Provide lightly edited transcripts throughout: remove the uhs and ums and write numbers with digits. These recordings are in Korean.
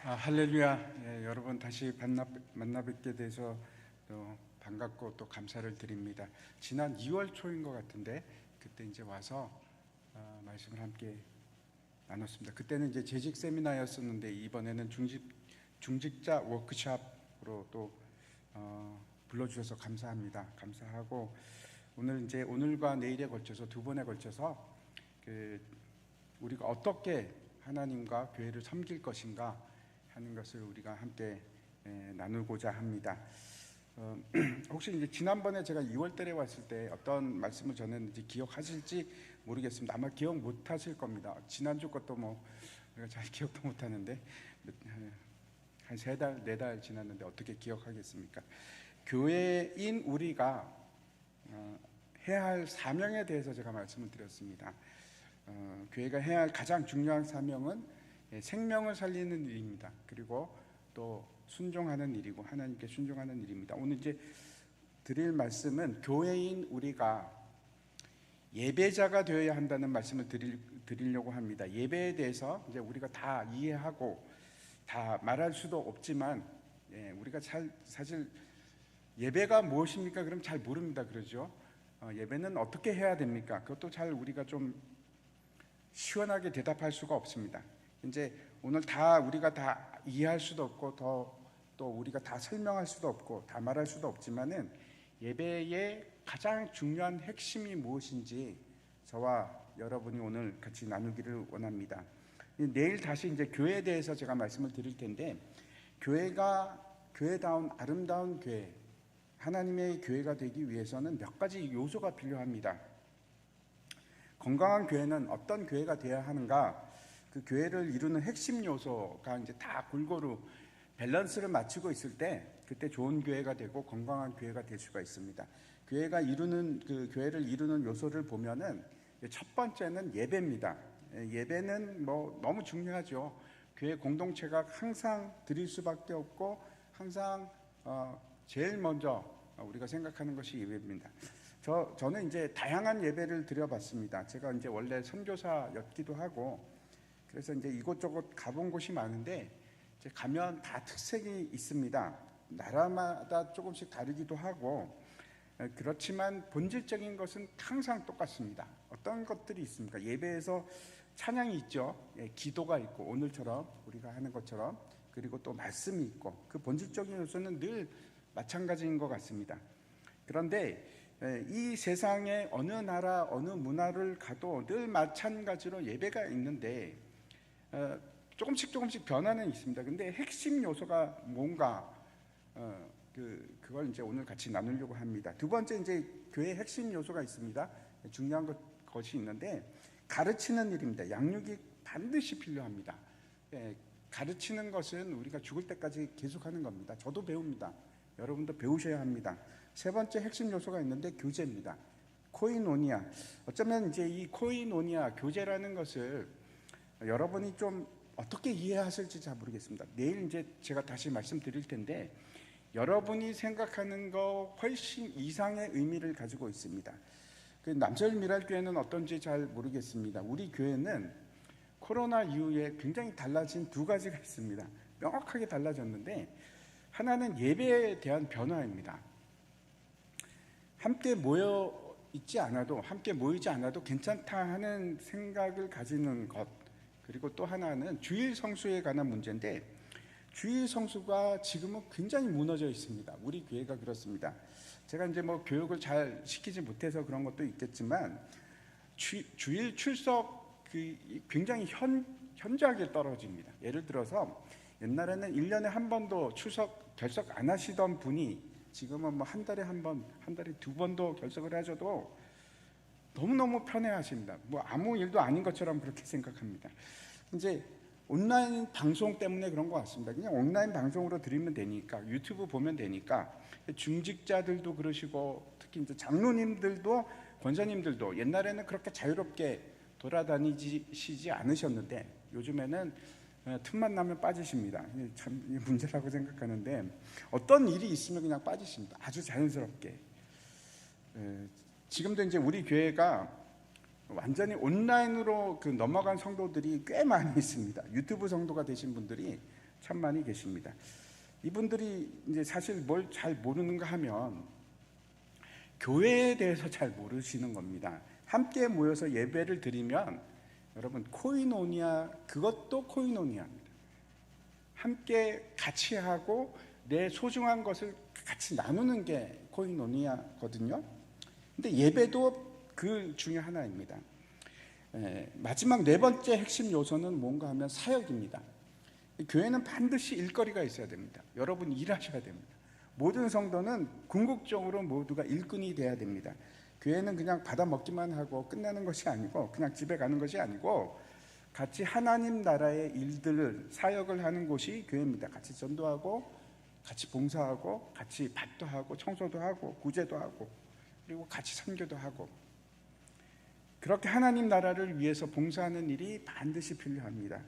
할렐루야. 예, 여러분 다시 만나 뵙게 돼서 또 반갑고 또 감사를 드립니다. 지난 2월 초인 것 같은데 그때 이제 와서 말씀을 함께 나눴습니다. 그때는 이제 재직 세미나였었는데 이번에는 중직자 워크숍으로 또 불러주셔서 감사합니다. 감사하고 오늘과 내일에 걸쳐서 두 번에 걸쳐서 우리가 어떻게 하나님과 교회를 섬길 것인가 하는 것을 우리가 함께 나누고자 합니다. 혹시 이제 지난번에 제가 2월달에 왔을 때 어떤 말씀을 전했는지 기억하실지 모르겠습니다. 아마 기억 못 하실 겁니다. 지난주 것도 우리가 잘 기억도 못 하는데 한 3달, 4달 지났는데 어떻게 기억하겠습니까? 교회인 우리가 해야 할 사명에 대해서 제가 말씀을 드렸습니다. 교회가 해야 할 가장 중요한 사명은 생명을 살리는 일입니다. 그리고 또 순종하는 일이고 하나님께 순종하는 일입니다. 오늘 이제 드릴 말씀은 교회인 우리가 예배자가 되어야 한다는 말씀을 드리려고 합니다. 예배에 대해서 이제 우리가 다 이해하고 다 말할 수도 없지만 우리가 사실 예배가 무엇입니까? 그럼 잘 모릅니다. 그러죠? 예배는 어떻게 해야 됩니까? 그것도 잘 우리가 좀 시원하게 대답할 수가 없습니다. 이제 오늘 우리가 다 이해할 수도 없고 또 우리가 다 설명할 수도 없고 다 말할 수도 없지만은 예배의 가장 중요한 핵심이 무엇인지 저와 여러분이 오늘 같이 나누기를 원합니다. 내일 다시 이제 교회에 대해서 제가 말씀을 드릴 텐데 교회가 교회다운 아름다운 교회, 하나님의 교회가 되기 위해서는 몇 가지 요소가 필요합니다. 건강한 교회는 어떤 교회가 되어야 하는가? 그 교회를 이루는 핵심 요소가 이제 다 골고루 밸런스를 맞추고 있을 때 그때 좋은 교회가 되고 건강한 교회가 될 수가 있습니다. 교회를 이루는 요소를 보면은 첫 번째는 예배입니다. 예배는 너무 중요하죠. 교회 공동체가 항상 드릴 수밖에 없고 항상 제일 먼저 우리가 생각하는 것이 예배입니다. 저는 이제 다양한 예배를 드려봤습니다. 제가 이제 원래 선교사였기도 하고 그래서 이제 이곳저곳 가본 곳이 많은데 이제 가면 다 특색이 있습니다. 나라마다 조금씩 다르기도 하고 그렇지만 본질적인 것은 항상 똑같습니다. 어떤 것들이 있습니까? 예배에서 찬양이 있죠. 기도가 있고 오늘처럼 우리가 하는 것처럼 그리고 또 말씀이 있고 그 본질적인 요소는 늘 마찬가지인 것 같습니다. 그런데 이 세상의 어느 나라 어느 문화를 가도 늘 마찬가지로 예배가 있는데 조금씩 변화는 있습니다. 근데 핵심 요소가 뭔가 그걸 이제 오늘 같이 나누려고 합니다. 두 번째 이제 교회의 핵심 요소가 있습니다. 중요한 것이 있는데 가르치는 일입니다. 양육이 반드시 필요합니다. 가르치는 것은 우리가 죽을 때까지 계속하는 겁니다. 저도 배웁니다. 여러분도 배우셔야 합니다. 세 번째 핵심 요소가 있는데 교제입니다. 코이노니아. 어쩌면 이제 이 코이노니아 교제라는 것을 여러분이 좀 어떻게 이해하실지 잘 모르겠습니다. 내일 이제 제가 다시 말씀드릴 텐데 여러분이 생각하는 거 훨씬 이상의 의미를 가지고 있습니다. 남서울 미랄교회는 어떤지 잘 모르겠습니다. 우리 교회는 코로나 이후에 굉장히 달라진 두 가지가 있습니다. 명확하게 달라졌는데 하나는 예배에 대한 변화입니다. 함께 모이지 않아도 괜찮다 하는 생각을 가지는 것. 그리고 또 하나는 주일 성수에 관한 문제인데 주일 성수가 지금은 굉장히 무너져 있습니다. 우리 교회가 그렇습니다. 제가 이제 교육을 잘 시키지 못해서 그런 것도 있겠지만 주일 출석 굉장히 현저하게 떨어집니다. 예를 들어서 옛날에는 1년에 한 번도 결석 안 하시던 분이 지금은 한 달에 한 번, 한 달에 2번도 결석을 하셔도 너무너무 편해하십니다. 아무 일도 아닌 것처럼 그렇게 생각합니다. 이제 온라인 방송 때문에 그런 것 같습니다. 그냥 온라인 방송으로 드리면 되니까 유튜브 보면 되니까 중직자들도 그러시고 특히 이제 장로님들도 권사님들도 옛날에는 그렇게 자유롭게 돌아다니시지 않으셨는데 요즘에는 틈만 나면 빠지십니다. 참 문제라고 생각하는데 어떤 일이 있으면 그냥 빠지십니다. 아주 자연스럽게. 지금도 이제 우리 교회가 완전히 온라인으로 넘어간 성도들이 꽤 많이 있습니다. 유튜브 성도가 되신 분들이 참 많이 계십니다. 이분들이 이제 사실 뭘 잘 모르는가 하면 교회에 대해서 잘 모르시는 겁니다. 함께 모여서 예배를 드리면 여러분 코이노니아, 그것도 코이노니아입니다. 함께 같이 하고 내 소중한 것을 같이 나누는 게 코이노니아거든요. 근데 예배도 그 중에 하나입니다. 마지막 네 번째 핵심 요소는 뭔가 하면 사역입니다. 교회는 반드시 일거리가 있어야 됩니다. 여러분 일하셔야 됩니다. 모든 성도는 궁극적으로 모두가 일꾼이 돼야 됩니다. 교회는 그냥 받아 먹기만 하고 끝나는 것이 아니고, 그냥 집에 가는 것이 아니고, 같이 하나님 나라의 일들을, 사역을 하는 곳이 교회입니다. 같이 전도하고, 같이 봉사하고, 같이 밭도 하고, 청소도 하고, 구제도 하고, 그리고 같이 선교도 하고, 그렇게 하나님 나라를 위해서 봉사하는 일이 반드시 필요합니다.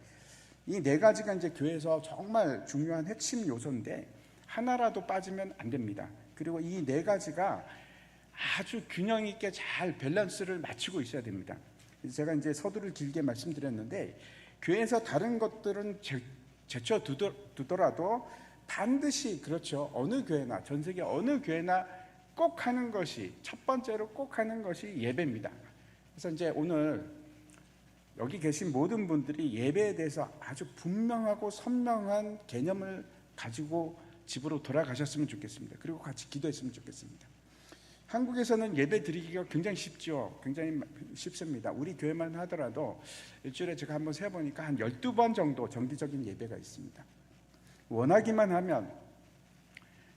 이 네 가지가 이제 교회에서 정말 중요한 핵심 요소인데 하나라도 빠지면 안 됩니다. 그리고 이 네 가지가 아주 균형 있게 잘 밸런스를 맞추고 있어야 됩니다. 제가 이제 서두를 길게 말씀드렸는데, 교회에서 다른 것들은 제쳐 두더라도 반드시, 그렇죠, 어느 교회나, 전 세계 어느 교회나 꼭 하는 것이, 첫 번째로 꼭 하는 것이 예배입니다. 그래서 이제 오늘 여기 계신 모든 분들이 예배에 대해서 아주 분명하고 선명한 개념을 가지고 집으로 돌아가셨으면 좋겠습니다. 그리고 같이 기도했으면 좋겠습니다. 한국에서는 예배 드리기가 굉장히 쉽죠. 굉장히 쉽습니다. 우리 교회만 하더라도 일주일에 제가 한번 세어보니까 한 12번 정도 정기적인 예배가 있습니다. 원하기만 하면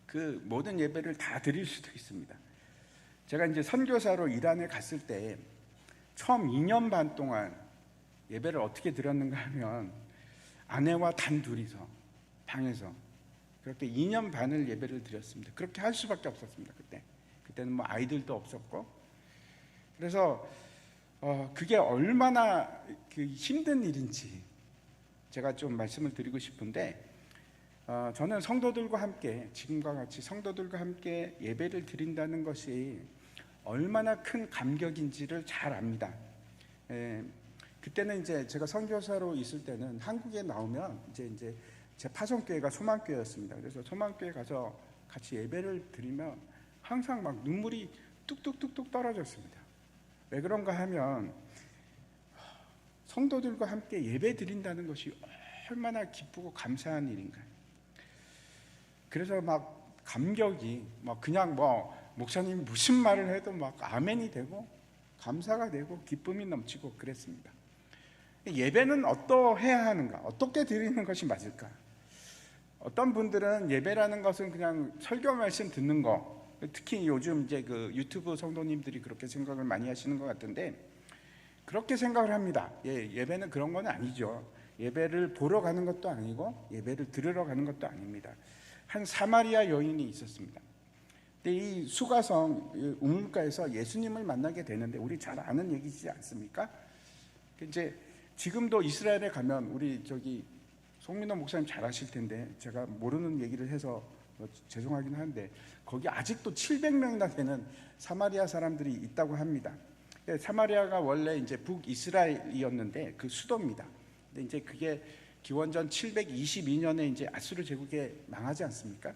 그 모든 예배를 다 드릴 수도 있습니다. 제가 이제 선교사로 이란에 갔을 때 처음 2년 반 동안 예배를 어떻게 드렸는가 하면 아내와 단 둘이서 방에서 그렇게 2년 반을 예배를 드렸습니다. 그렇게 할 수밖에 없었습니다. 그때는 뭐 아이들도 없었고, 그래서 그게 얼마나 그 힘든 일인지 제가 좀 말씀을 드리고 싶은데, 저는 성도들과 함께, 지금과 같이 성도들과 함께 예배를 드린다는 것이 얼마나 큰 감격인지를 잘 압니다. 그때는 이제 제가 선교사로 있을 때는 한국에 나오면 이제 제 파송교회가 소망교회였습니다. 그래서 소망교회 가서 같이 예배를 드리면 항상 막 눈물이 뚝뚝뚝뚝 떨어졌습니다. 왜 그런가 하면 성도들과 함께 예배 드린다는 것이 얼마나 기쁘고 감사한 일인가요. 그래서 막 감격이 막 그냥 뭐 목사님이 무슨 말을 해도 막 아멘이 되고 감사가 되고 기쁨이 넘치고 그랬습니다. 예배는 어떠해야 하는가? 어떻게 드리는 것이 맞을까? 어떤 분들은 예배라는 것은 그냥 설교 말씀 듣는 거, 특히 요즘 이제 그 유튜브 성도님들이 그렇게 생각을 많이 하시는 것 같은데, 그렇게 생각을 합니다. 예배는 그런 건 아니죠. 예배를 보러 가는 것도 아니고 예배를 들으러 가는 것도 아닙니다. 한 사마리아 여인이 있었습니다. 근데 이 수가성 우물가에서 예수님을 만나게 되는데, 우리 잘 아는 얘기지 않습니까? 이제 지금도 이스라엘에 가면, 우리 저기 송민호 목사님 잘 아실 텐데 제가 모르는 얘기를 해서 죄송하긴 한데, 거기 아직도 700명이나 되는 사마리아 사람들이 있다고 합니다. 사마리아가 원래 이제 북이스라엘이었는데 그 수도입니다. 근데 이제 그게 기원전 722년에 이제 아수르 제국에 망하지 않습니까?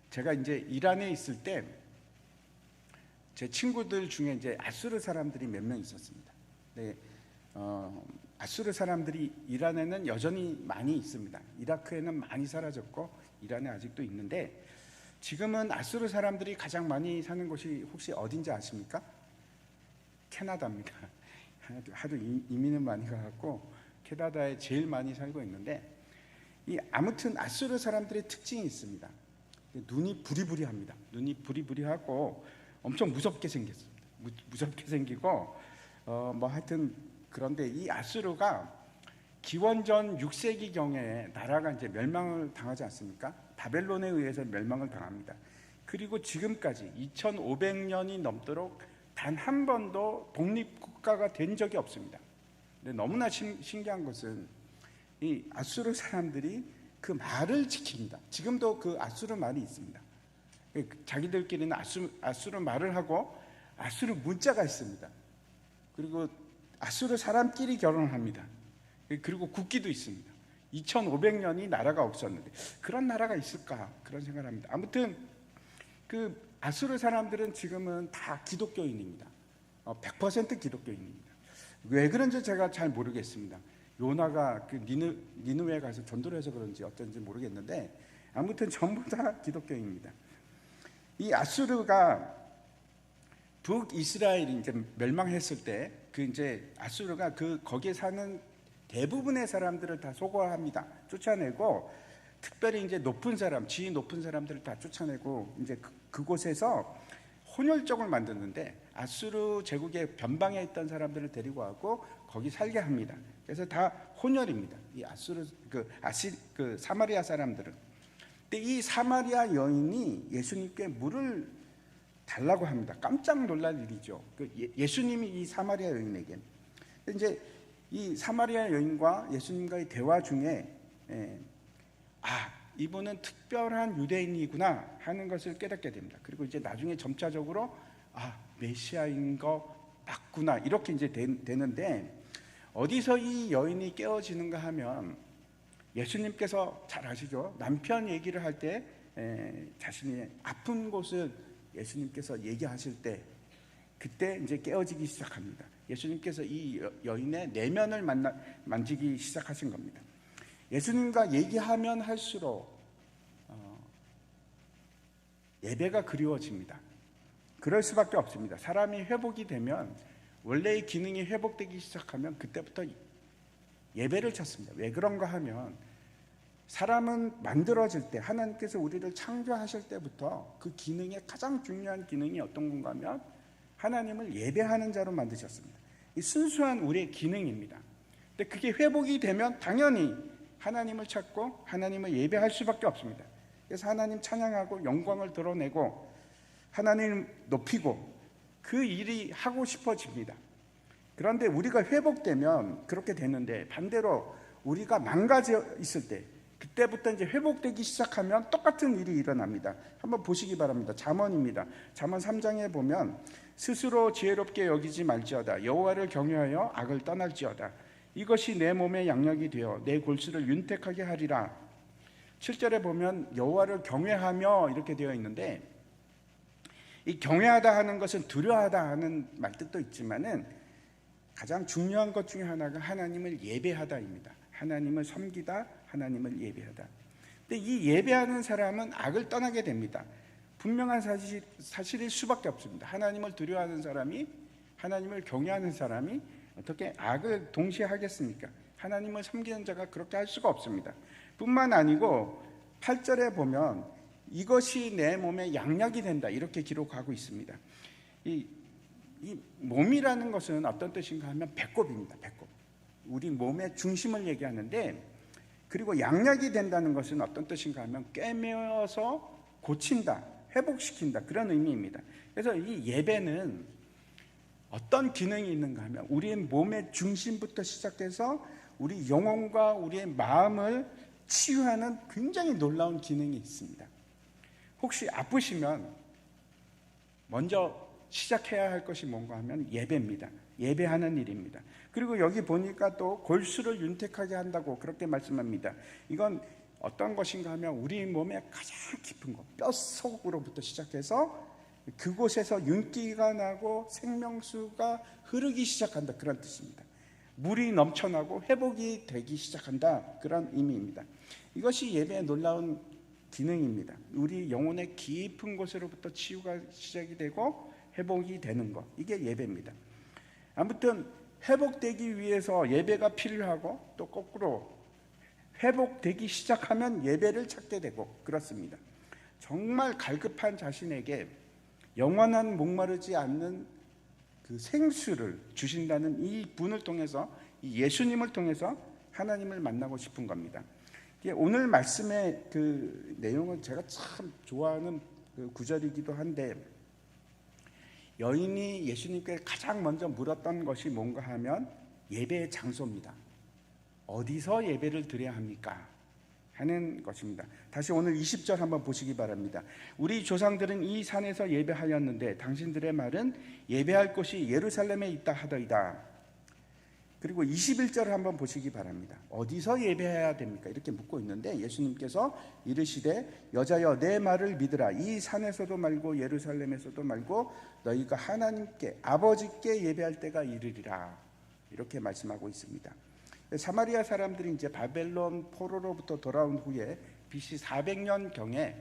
제가 이제 이란에 있을 때 제 친구들 중에 이제 아수르 사람들이 몇 명 있었습니다. 네, 아수르 사람들이 이란에는 여전히 많이 있습니다. 이라크에는 많이 사라졌고 이란에 아직도 있는데, 지금은 아수르 사람들이 가장 많이 사는 곳이 혹시 어딘지 아십니까? 캐나다입니다. 하도 이민을 많이 가갖고 캐나다에 제일 많이 살고 있는데, 아무튼 아수르 사람들의 특징이 있습니다. 눈이 부리부리합니다. 눈이 부리부리하고 엄청 무섭게 생겼습니다. 무섭게 생기고 뭐 하여튼, 그런데 이 아수르가 기원전 6세기경에 나라가 이제 멸망을 당하지 않습니까? 바벨론에 의해서 멸망을 당합니다. 그리고 지금까지 2500년이 넘도록 단 한 번도 독립국가가 된 적이 없습니다. 근데 너무나 신기한 것은 이 아수르 사람들이 그 말을 지킵니다. 지금도 그 아수르 말이 있습니다. 자기들끼리는 아수르 말을 하고 아수르 문자가 있습니다. 그리고 아수르 사람끼리 결혼을 합니다. 그리고 국기도 있습니다. 2500년이 나라가 없었는데 그런 나라가 있을까? 그런 생각을 합니다. 아무튼 그 아수르 사람들은 지금은 다 기독교인입니다. 100% 기독교인입니다. 왜 그런지 제가 잘 모르겠습니다. 요나가 그 니느웨에 가서 전도를 해서 그런지 어쩐지 모르겠는데 아무튼 전부 다 기독교인입니다. 이 아수르가 북이스라엘이 이제 멸망했을 때 그 이제 아수르가 그 거기에 사는 대부분의 사람들을 다 소거합니다. 쫓아내고 특별히 이제 높은 사람, 지위 높은 사람들을 다 쫓아내고 이제 그곳에서 혼혈족을 만드는데 아수르 제국의 변방에 있던 사람들을 데리고 와고 거기 살게 합니다. 그래서 다 혼혈입니다. 이 아수르 그 사마리아 사람들은. 근데 이 사마리아 여인이 예수님께 물을 달라고 합니다. 깜짝 놀랄 일이죠. 예수님이 이 사마리아 여인에게 이제 이 사마리아 여인과 예수님과의 대화 중에 이분은 특별한 유대인이구나 하는 것을 깨닫게 됩니다. 그리고 이제 나중에 점차적으로 메시아인 거 맞구나 이렇게 이제 되는데 어디서 이 여인이 깨어지는가 하면 예수님께서 잘 아시죠? 남편 얘기를 할 때 자신이 아픈 곳을 예수님께서 얘기하실 때 그때 이제 깨어지기 시작합니다. 예수님께서 이 여인의 내면을 만지기 시작하신 겁니다. 예수님과 얘기하면 할수록 예배가 그리워집니다. 그럴 수밖에 없습니다. 사람이 회복이 되면 원래의 기능이 회복되기 시작하면 그때부터 예배를 찾습니다. 왜 그런가 하면 사람은 만들어질 때 하나님께서 우리를 창조하실 때부터 그 기능의 가장 중요한 기능이 어떤 건가 하면 하나님을 예배하는 자로 만드셨습니다. 이 순수한 우리의 기능입니다. 근데 그게 회복이 되면 당연히 하나님을 찾고 하나님을 예배할 수밖에 없습니다. 그래서 하나님 찬양하고 영광을 드러내고 하나님 높이고 그 일이 하고 싶어집니다. 그런데 우리가 회복되면 그렇게 되는데 반대로 우리가 망가져 있을 때 그때부터 이제 회복되기 시작하면 똑같은 일이 일어납니다. 한번 보시기 바랍니다. 잠언입니다. 잠언 3장에 보면 스스로 지혜롭게 여기지 말지어다. 여호와를 경외하여 악을 떠날지어다. 이것이 내 몸의 양약이 되어 내 골수를 윤택하게 하리라. 7절에 보면 여호와를 경외하며 이렇게 되어 있는데 이 경외하다 하는 것은 두려워하다 하는 말뜻도 있지만은 가장 중요한 것 중에 하나가 하나님을 예배하다입니다. 하나님을 섬기다, 하나님을 예배하다. 근데 이 예배하는 사람은 악을 떠나게 됩니다. 분명한 사실일 수밖에 없습니다. 하나님을 두려워하는 사람이, 하나님을 경외하는 사람이 어떻게 악을 동시에 하겠습니까? 하나님을 섬기는 자가 그렇게 할 수가 없습니다. 뿐만 아니고 8절에 보면 이것이 내 몸의 양약이 된다 이렇게 기록하고 있습니다. 이 몸이라는 것은 어떤 뜻인가 하면 배꼽입니다. 배꼽. 우리 몸의 중심을 얘기하는데 그리고 양약이 된다는 것은 어떤 뜻인가 하면 꿰매어서 고친다, 회복시킨다 그런 의미입니다. 그래서 이 예배는 어떤 기능이 있는가 하면 우리의 몸의 중심부터 시작해서 우리 영혼과 우리의 마음을 치유하는 굉장히 놀라운 기능이 있습니다. 혹시 아프시면 먼저 시작해야 할 것이 뭔가 하면 예배입니다. 예배하는 일입니다. 그리고 여기 보니까 또 골수를 윤택하게 한다고 그렇게 말씀합니다. 이건 어떤 것인가 하면 우리 몸의 가장 깊은 것, 뼛속으로부터 시작해서 그곳에서 윤기가 나고 생명수가 흐르기 시작한다 그런 뜻입니다. 물이 넘쳐나고 회복이 되기 시작한다 그런 의미입니다. 이것이 예배의 놀라운 기능입니다. 우리 영혼의 깊은 곳으로부터 치유가 시작이 되고 회복이 되는 것, 이게 예배입니다. 아무튼 회복되기 위해서 예배가 필요하고 또 거꾸로 회복되기 시작하면 예배를 찾게 되고 그렇습니다. 정말 갈급한 자신에게 영원한 목마르지 않는 그 생수를 주신다는 이 분을 통해서, 이 예수님을 통해서 하나님을 만나고 싶은 겁니다. 오늘 말씀의 그 내용은 제가 참 좋아하는 그 구절이기도 한데 여인이 예수님께 가장 먼저 물었던 것이 뭔가 하면 예배의 장소입니다. 어디서 예배를 드려야 합니까? 하는 것입니다. 다시 오늘 20절 한번 보시기 바랍니다. 우리 조상들은 이 산에서 예배하였는데 당신들의 말은 예배할 곳이 예루살렘에 있다 하더이다. 그리고 21절을 한번 보시기 바랍니다. 어디서 예배해야 됩니까? 이렇게 묻고 있는데 예수님께서 이르시되 여자여 내 말을 믿으라. 이 산에서도 말고 예루살렘에서도 말고 너희가 하나님께 아버지께 예배할 때가 이르리라. 이렇게 말씀하고 있습니다. 사마리아 사람들이 이제 바벨론 포로로부터 돌아온 후에 BC 400년경에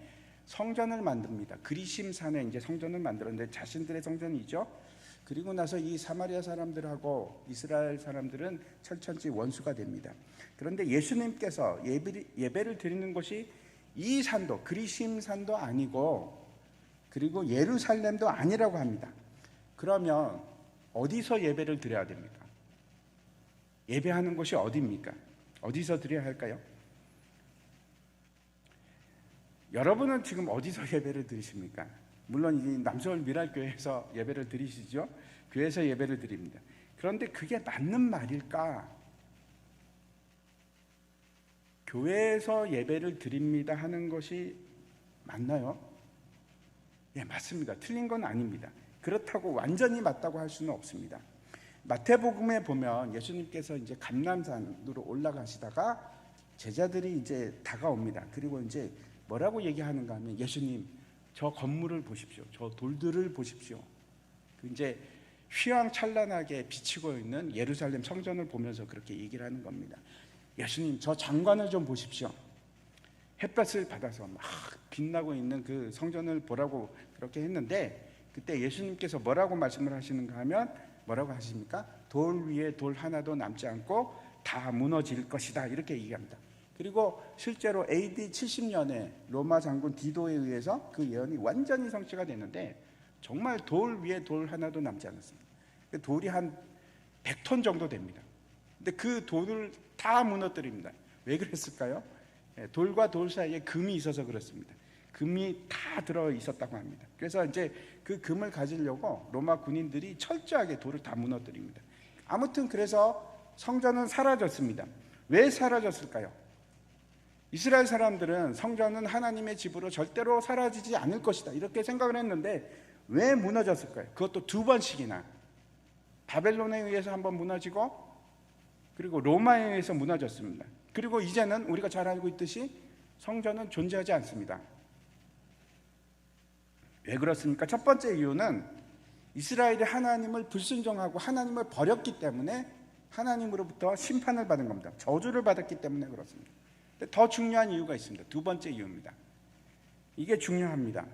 성전을 만듭니다. 그리심 산에 이제 성전을 만들었는데 자신들의 성전이죠. 그리고 나서 이 사마리아 사람들하고 이스라엘 사람들은 철천지 원수가 됩니다. 그런데 예수님께서 예배를 드리는 곳이 이 산도 그리심 산도 아니고 그리고 예루살렘도 아니라고 합니다. 그러면 어디서 예배를 드려야 됩니까? 예배하는 곳이 어디입니까? 어디서 드려야 할까요? 여러분은 지금 어디서 예배를 드리십니까? 물론 이 남서울 미랄교회에서 예배를 드리시죠. 교회에서 예배를 드립니다. 그런데 그게 맞는 말일까? 교회에서 예배를 드립니다 하는 것이 맞나요? 예, 맞습니다. 틀린 건 아닙니다. 그렇다고 완전히 맞다고 할 수는 없습니다. 마태복음에 보면 예수님께서 이제 감람산으로 올라가시다가 제자들이 이제 다가옵니다. 그리고 이제 뭐라고 얘기하는가 하면 예수님 저 건물을 보십시오. 저 돌들을 보십시오. 이제 휘황찬란하게 비치고 있는 예루살렘 성전을 보면서 그렇게 얘기를 하는 겁니다. 예수님 저 장관을 좀 보십시오. 햇볕을 받아서 막 빛나고 있는 그 성전을 보라고 그렇게 했는데 그때 예수님께서 뭐라고 말씀을 하시는가 하면 뭐라고 하십니까? 돌 위에 돌 하나도 남지 않고 다 무너질 것이다 이렇게 얘기합니다. 그리고 실제로 AD 70년에 로마 장군 디도에 의해서 그 예언이 완전히 성취가 되는데 정말 돌 위에 돌 하나도 남지 않았습니다. 돌이 한 100톤 정도 됩니다. 근데 그 돌을 다 무너뜨립니다. 왜 그랬을까요? 돌과 돌 사이에 금이 있어서 그렇습니다. 금이 다 들어 있었다고 합니다. 그래서 이제 그 금을 가지려고 로마 군인들이 철저하게 돌을 다 무너뜨립니다. 아무튼 그래서 성전은 사라졌습니다. 왜 사라졌을까요? 이스라엘 사람들은 성전은 하나님의 집으로 절대로 사라지지 않을 것이다 이렇게 생각을 했는데 왜 무너졌을까요? 그것도 두 번씩이나 바벨론에 의해서 한번 무너지고 그리고 로마에 의해서 무너졌습니다. 그리고 이제는 우리가 잘 알고 있듯이 성전은 존재하지 않습니다. 왜 그렇습니까? 첫 번째 이유는 이스라엘이 하나님을 불순종하고 하나님을 버렸기 때문에 하나님으로부터 심판을 받은 겁니다. 저주를 받았기 때문에 그렇습니다. 더 중요한 이유가 있습니다. 두 번째 이유입니다. 이게 중요합니다.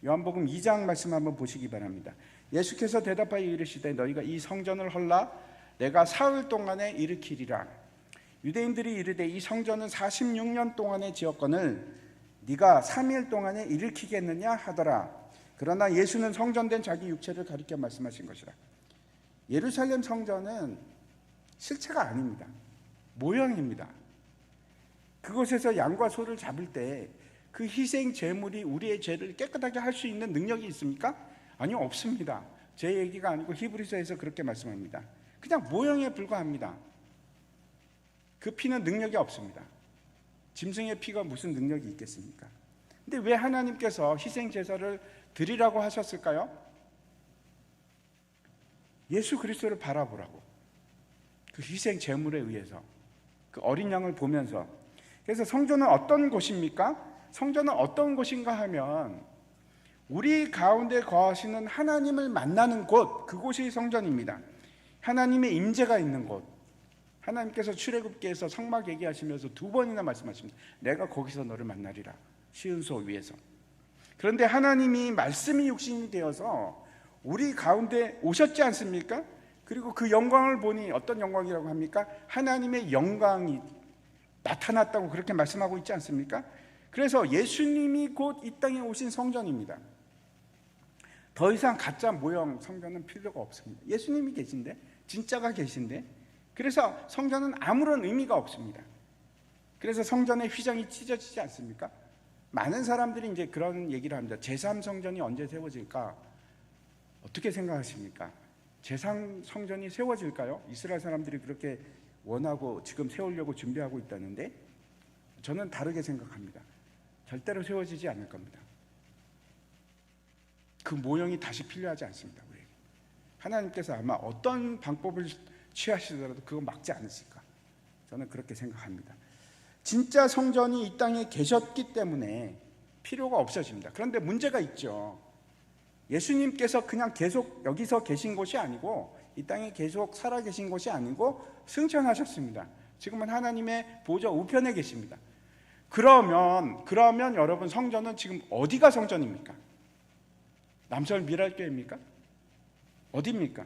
요한복음 2장 말씀 한번 보시기 바랍니다. 예수께서 대답하여 이르시되 너희가 이 성전을 헐라 내가 사흘 동안에 일으키리라. 유대인들이 이르되 이 성전은 46년 동안에 지었거늘 네가 3일 동안에 일으키겠느냐 하더라. 그러나 예수는 성전된 자기 육체를 가리켜 말씀하신 것이라. 예루살렘 성전은 실체가 아닙니다. 모형입니다. 그곳에서 양과 소를 잡을 때 그 희생 제물이 우리의 죄를 깨끗하게 할 수 있는 능력이 있습니까? 아니요, 없습니다. 제 얘기가 아니고 히브리서에서 그렇게 말씀합니다. 그냥 모형에 불과합니다. 그 피는 능력이 없습니다. 짐승의 피가 무슨 능력이 있겠습니까? 근데 왜 하나님께서 희생 제사를 드리라고 하셨을까요? 예수 그리스도를 바라보라고. 그 희생 제물에 의해서 그 어린 양을 보면서. 그래서 성전은 어떤 곳입니까? 성전은 어떤 곳인가 하면 우리 가운데 거하시는 하나님을 만나는 곳, 그곳이 성전입니다. 하나님의 임재가 있는 곳. 하나님께서 출애굽기에서 성막 얘기하시면서 두 번이나 말씀하십니다. 내가 거기서 너를 만나리라. 시은소 위에서. 그런데 하나님이 말씀이 육신이 되어서 우리 가운데 오셨지 않습니까? 그리고 그 영광을 보니 어떤 영광이라고 합니까? 하나님의 영광이 나타났다고 그렇게 말씀하고 있지 않습니까? 그래서 예수님이 곧 이 땅에 오신 성전입니다. 더 이상 가짜 모형 성전은 필요가 없습니다. 예수님이 계신데, 진짜가 계신데, 그래서 성전은 아무런 의미가 없습니다. 그래서 성전의 휘장이 찢어지지 않습니까? 많은 사람들이 이제 그런 얘기를 합니다. 제3성전이 언제 세워질까? 어떻게 생각하십니까? 제3성전이 세워질까요? 이스라엘 사람들이 그렇게 원하고 지금 세우려고 준비하고 있다는데 저는 다르게 생각합니다. 절대로 세워지지 않을 겁니다. 그 모형이 다시 필요하지 않습니다. 우리에게. 하나님께서 아마 어떤 방법을 취하시더라도 그거 막지 않으실까? 저는 그렇게 생각합니다. 진짜 성전이 이 땅에 계셨기 때문에 필요가 없어집니다. 그런데 문제가 있죠. 예수님께서 그냥 계속 여기서 계신 것이 아니고, 이 땅에 계속 살아계신 것이 아니고 승천하셨습니다. 지금은 하나님의 보좌 우편에 계십니다. 그러면 여러분, 성전은 지금 어디가 성전입니까? 남서울 미랄교회입니까? 어디입니까?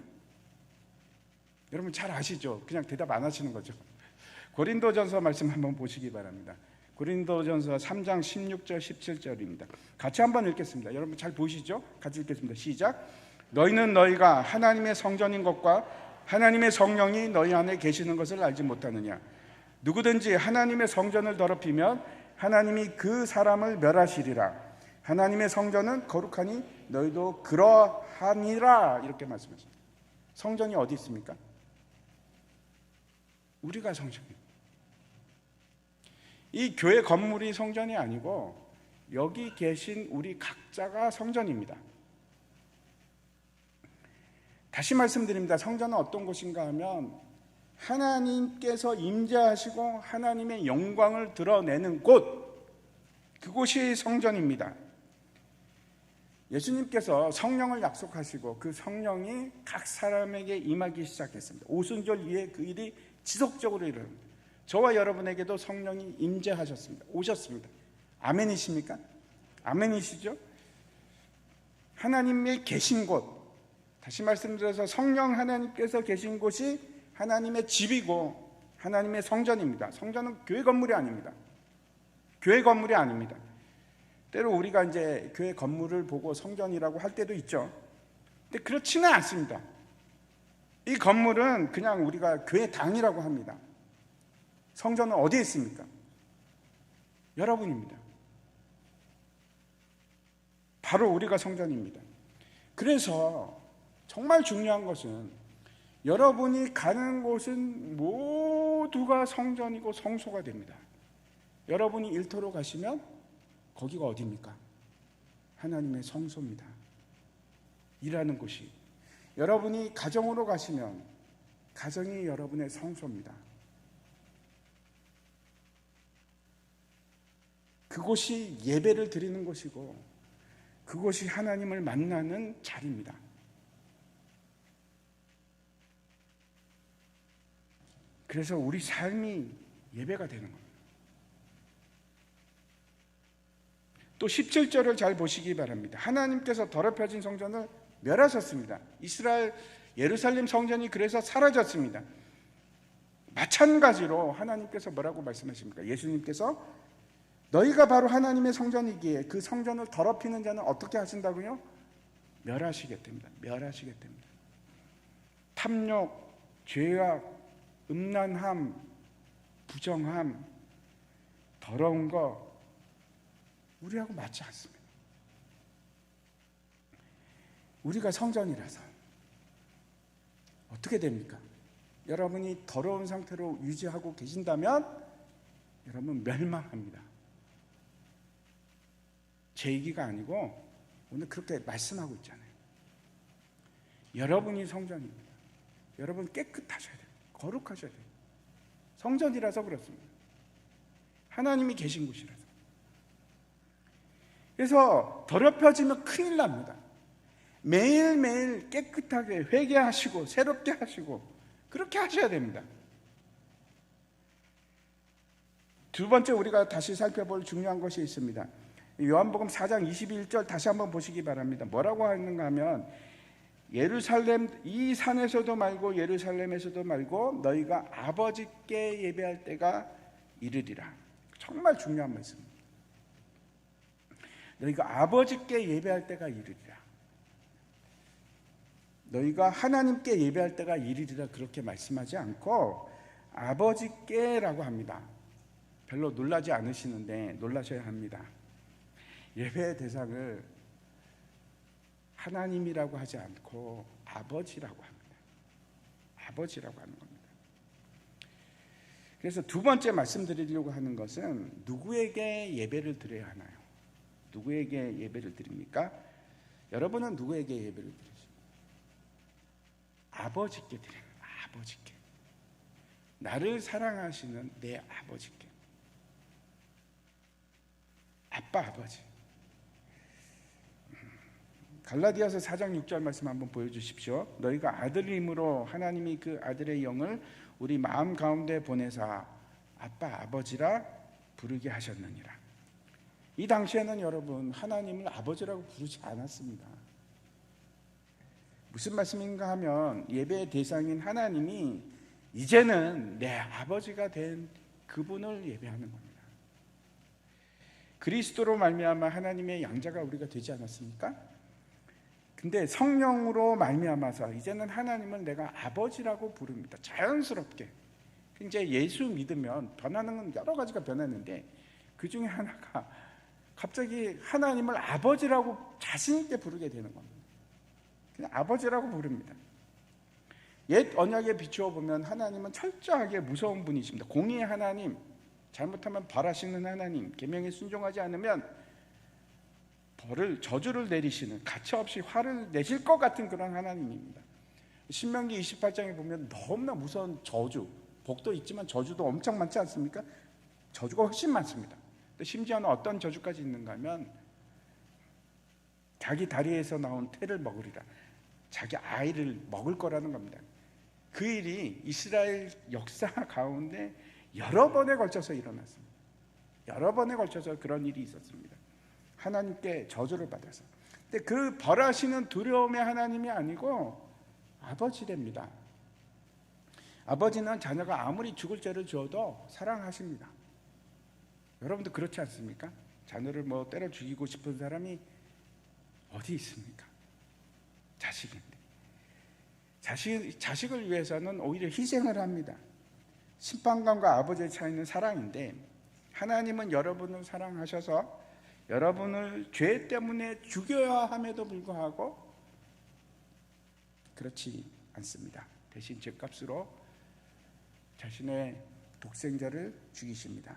여러분 잘 아시죠? 그냥 대답 안 하시는 거죠. 고린도전서 말씀 한번 보시기 바랍니다. 고린도전서 3장 16절 17절입니다. 같이 한번 읽겠습니다. 여러분 잘 보시죠? 같이 읽겠습니다. 시작. 너희는 너희가 하나님의 성전인 것과 하나님의 성령이 너희 안에 계시는 것을 알지 못하느냐? 누구든지 하나님의 성전을 더럽히면 하나님이 그 사람을 멸하시리라. 하나님의 성전은 거룩하니 너희도 그러하니라. 이렇게 말씀하십니다. 성전이 어디 있습니까? 우리가 성전입니다. 이 교회 건물이 성전이 아니고 여기 계신 우리 각자가 성전입니다. 다시 말씀드립니다. 성전은 어떤 곳인가 하면 하나님께서 임재하시고 하나님의 영광을 드러내는 곳, 그곳이 성전입니다. 예수님께서 성령을 약속하시고 그 성령이 각 사람에게 임하기 시작했습니다. 오순절 이후에 그 일이 지속적으로 일어납니다. 저와 여러분에게도 성령이 임재하셨습니다. 오셨습니다. 아멘이십니까? 아멘이시죠? 하나님의 계신 곳, 다시 말씀드려서 성령 하나님께서 계신 곳이 하나님의 집이고 하나님의 성전입니다. 성전은 교회 건물이 아닙니다. 교회 건물이 아닙니다. 때로 우리가 이제 교회 건물을 보고 성전이라고 할 때도 있죠. 근데 그렇지는 않습니다. 이 건물은 그냥 우리가 교회 당이라고 합니다. 성전은 어디에 있습니까? 여러분입니다. 바로 우리가 성전입니다. 그래서 정말 중요한 것은 여러분이 가는 곳은 모두가 성전이고 성소가 됩니다. 여러분이 일터로 가시면 거기가 어디입니까? 하나님의 성소입니다. 일하는 곳이. 여러분이 가정으로 가시면 가정이 여러분의 성소입니다. 그곳이 예배를 드리는 곳이고 그곳이 하나님을 만나는 자리입니다. 그래서 우리 삶이 예배가 되는 겁니다. 또 17절을 잘 보시기 바랍니다. 하나님께서 더럽혀진 성전을 멸하셨습니다. 이스라엘 예루살렘 성전이 그래서 사라졌습니다. 마찬가지로 하나님께서 뭐라고 말씀하십니까? 예수님께서 너희가 바로 하나님의 성전이기에 그 성전을 더럽히는 자는 어떻게 하신다고요? 멸하시겠답니다. 멸하시겠답니다. 탐욕, 죄악, 음란함, 부정함, 더러운 거 우리하고 맞지 않습니다. 우리가 성전이라서 어떻게 됩니까? 여러분이 더러운 상태로 유지하고 계신다면 여러분 멸망합니다. 제 얘기가 아니고 오늘 그렇게 말씀하고 있잖아요. 여러분이 성전입니다. 여러분 깨끗하셔야 돼요. 거룩하셔야 돼요. 성전이라서 그렇습니다. 하나님이 계신 곳이라서. 그래서 더럽혀지면 큰일 납니다. 매일매일 깨끗하게 회개하시고 새롭게 하시고 그렇게 하셔야 됩니다. 두 번째 우리가 다시 살펴볼 중요한 것이 있습니다. 요한복음 4장 21절 다시 한번 보시기 바랍니다. 뭐라고 하는가 하면 예루살렘 이 산에서도 말고 예루살렘에서도 말고 너희가 아버지께 예배할 때가 이르리라. 정말 중요한 말씀입니다. 너희가 아버지께 예배할 때가 이르리라. 너희가 하나님께 예배할 때가 이르리라 그렇게 말씀하지 않고 아버지께라고 합니다. 별로 놀라지 않으시는데 놀라셔야 합니다. 예배의 대상을 하나님이라고 하지 않고 아버지라고 합니다. 아버지라고 하는 겁니다. 그래서 두 번째 말씀드리려고 하는 것은 누구에게 예배를 드려야 하나요? 누구에게 예배를 드립니까? 여러분은 누구에게 예배를 드리십니까? 아버지께 드려요. 아버지께. 나를 사랑하시는 내 아버지께. 아빠, 아버지. 갈라디아서 4장 6절 말씀 한번 보여주십시오. 너희가 아들임으로 하나님이 그 아들의 영을 우리 마음 가운데 보내사 아빠, 아버지라 부르게 하셨느니라. 이 당시에는 여러분, 하나님을 아버지라고 부르지 않았습니다. 무슨 말씀인가 하면 예배의 대상인 하나님이 이제는 내 아버지가 된 그분을 예배하는 겁니다. 그리스도로 말미암아 하나님의 양자가 우리가 되지 않았습니까? 근데 성령으로 말미암아서 이제는 하나님을 내가 아버지라고 부릅니다. 자연스럽게. 이제 예수 믿으면 변하는 건 여러 가지가 변하는데 그 중에 하나가 갑자기 하나님을 아버지라고 자신 있게 부르게 되는 겁니다. 그냥 아버지라고 부릅니다. 옛 언약에 비추어 보면 하나님은 철저하게 무서운 분이십니다. 공의의 하나님, 잘못하면 벌하시는 하나님, 계명에 순종하지 않으면 저주를 내리시는, 가차없이 화를 내실 것 같은 그런 하나님입니다. 신명기 28장에 보면 너무나 무서운 저주, 복도 있지만 저주도 엄청 많지 않습니까? 저주가 훨씬 많습니다. 심지어는 어떤 저주까지 있는가 하면 자기 다리에서 나온 태를 먹으리라, 자기 아이를 먹을 거라는 겁니다. 그 일이 이스라엘 역사 가운데 여러 번에 걸쳐서 일어났습니다. 여러 번에 걸쳐서 그런 일이 있었습니다. 하나님께 저주를 받아서. 근데 그 벌하시는 두려움의 하나님이 아니고 아버지랍니다. 아버지는 자녀가 아무리 죽을 죄를 지어도 사랑하십니다. 여러분도 그렇지 않습니까? 자녀를 때려 죽이고 싶은 사람이 어디 있습니까? 자식인데. 자식을 위해서는 오히려 희생을 합니다. 심판관과 아버지의 차이는 사랑인데, 하나님은 여러분을 사랑하셔서 여러분을 죄 때문에 죽여야 함에도 불구하고 그렇지 않습니다. 대신 죄값으로 자신의 독생자를 죽이십니다.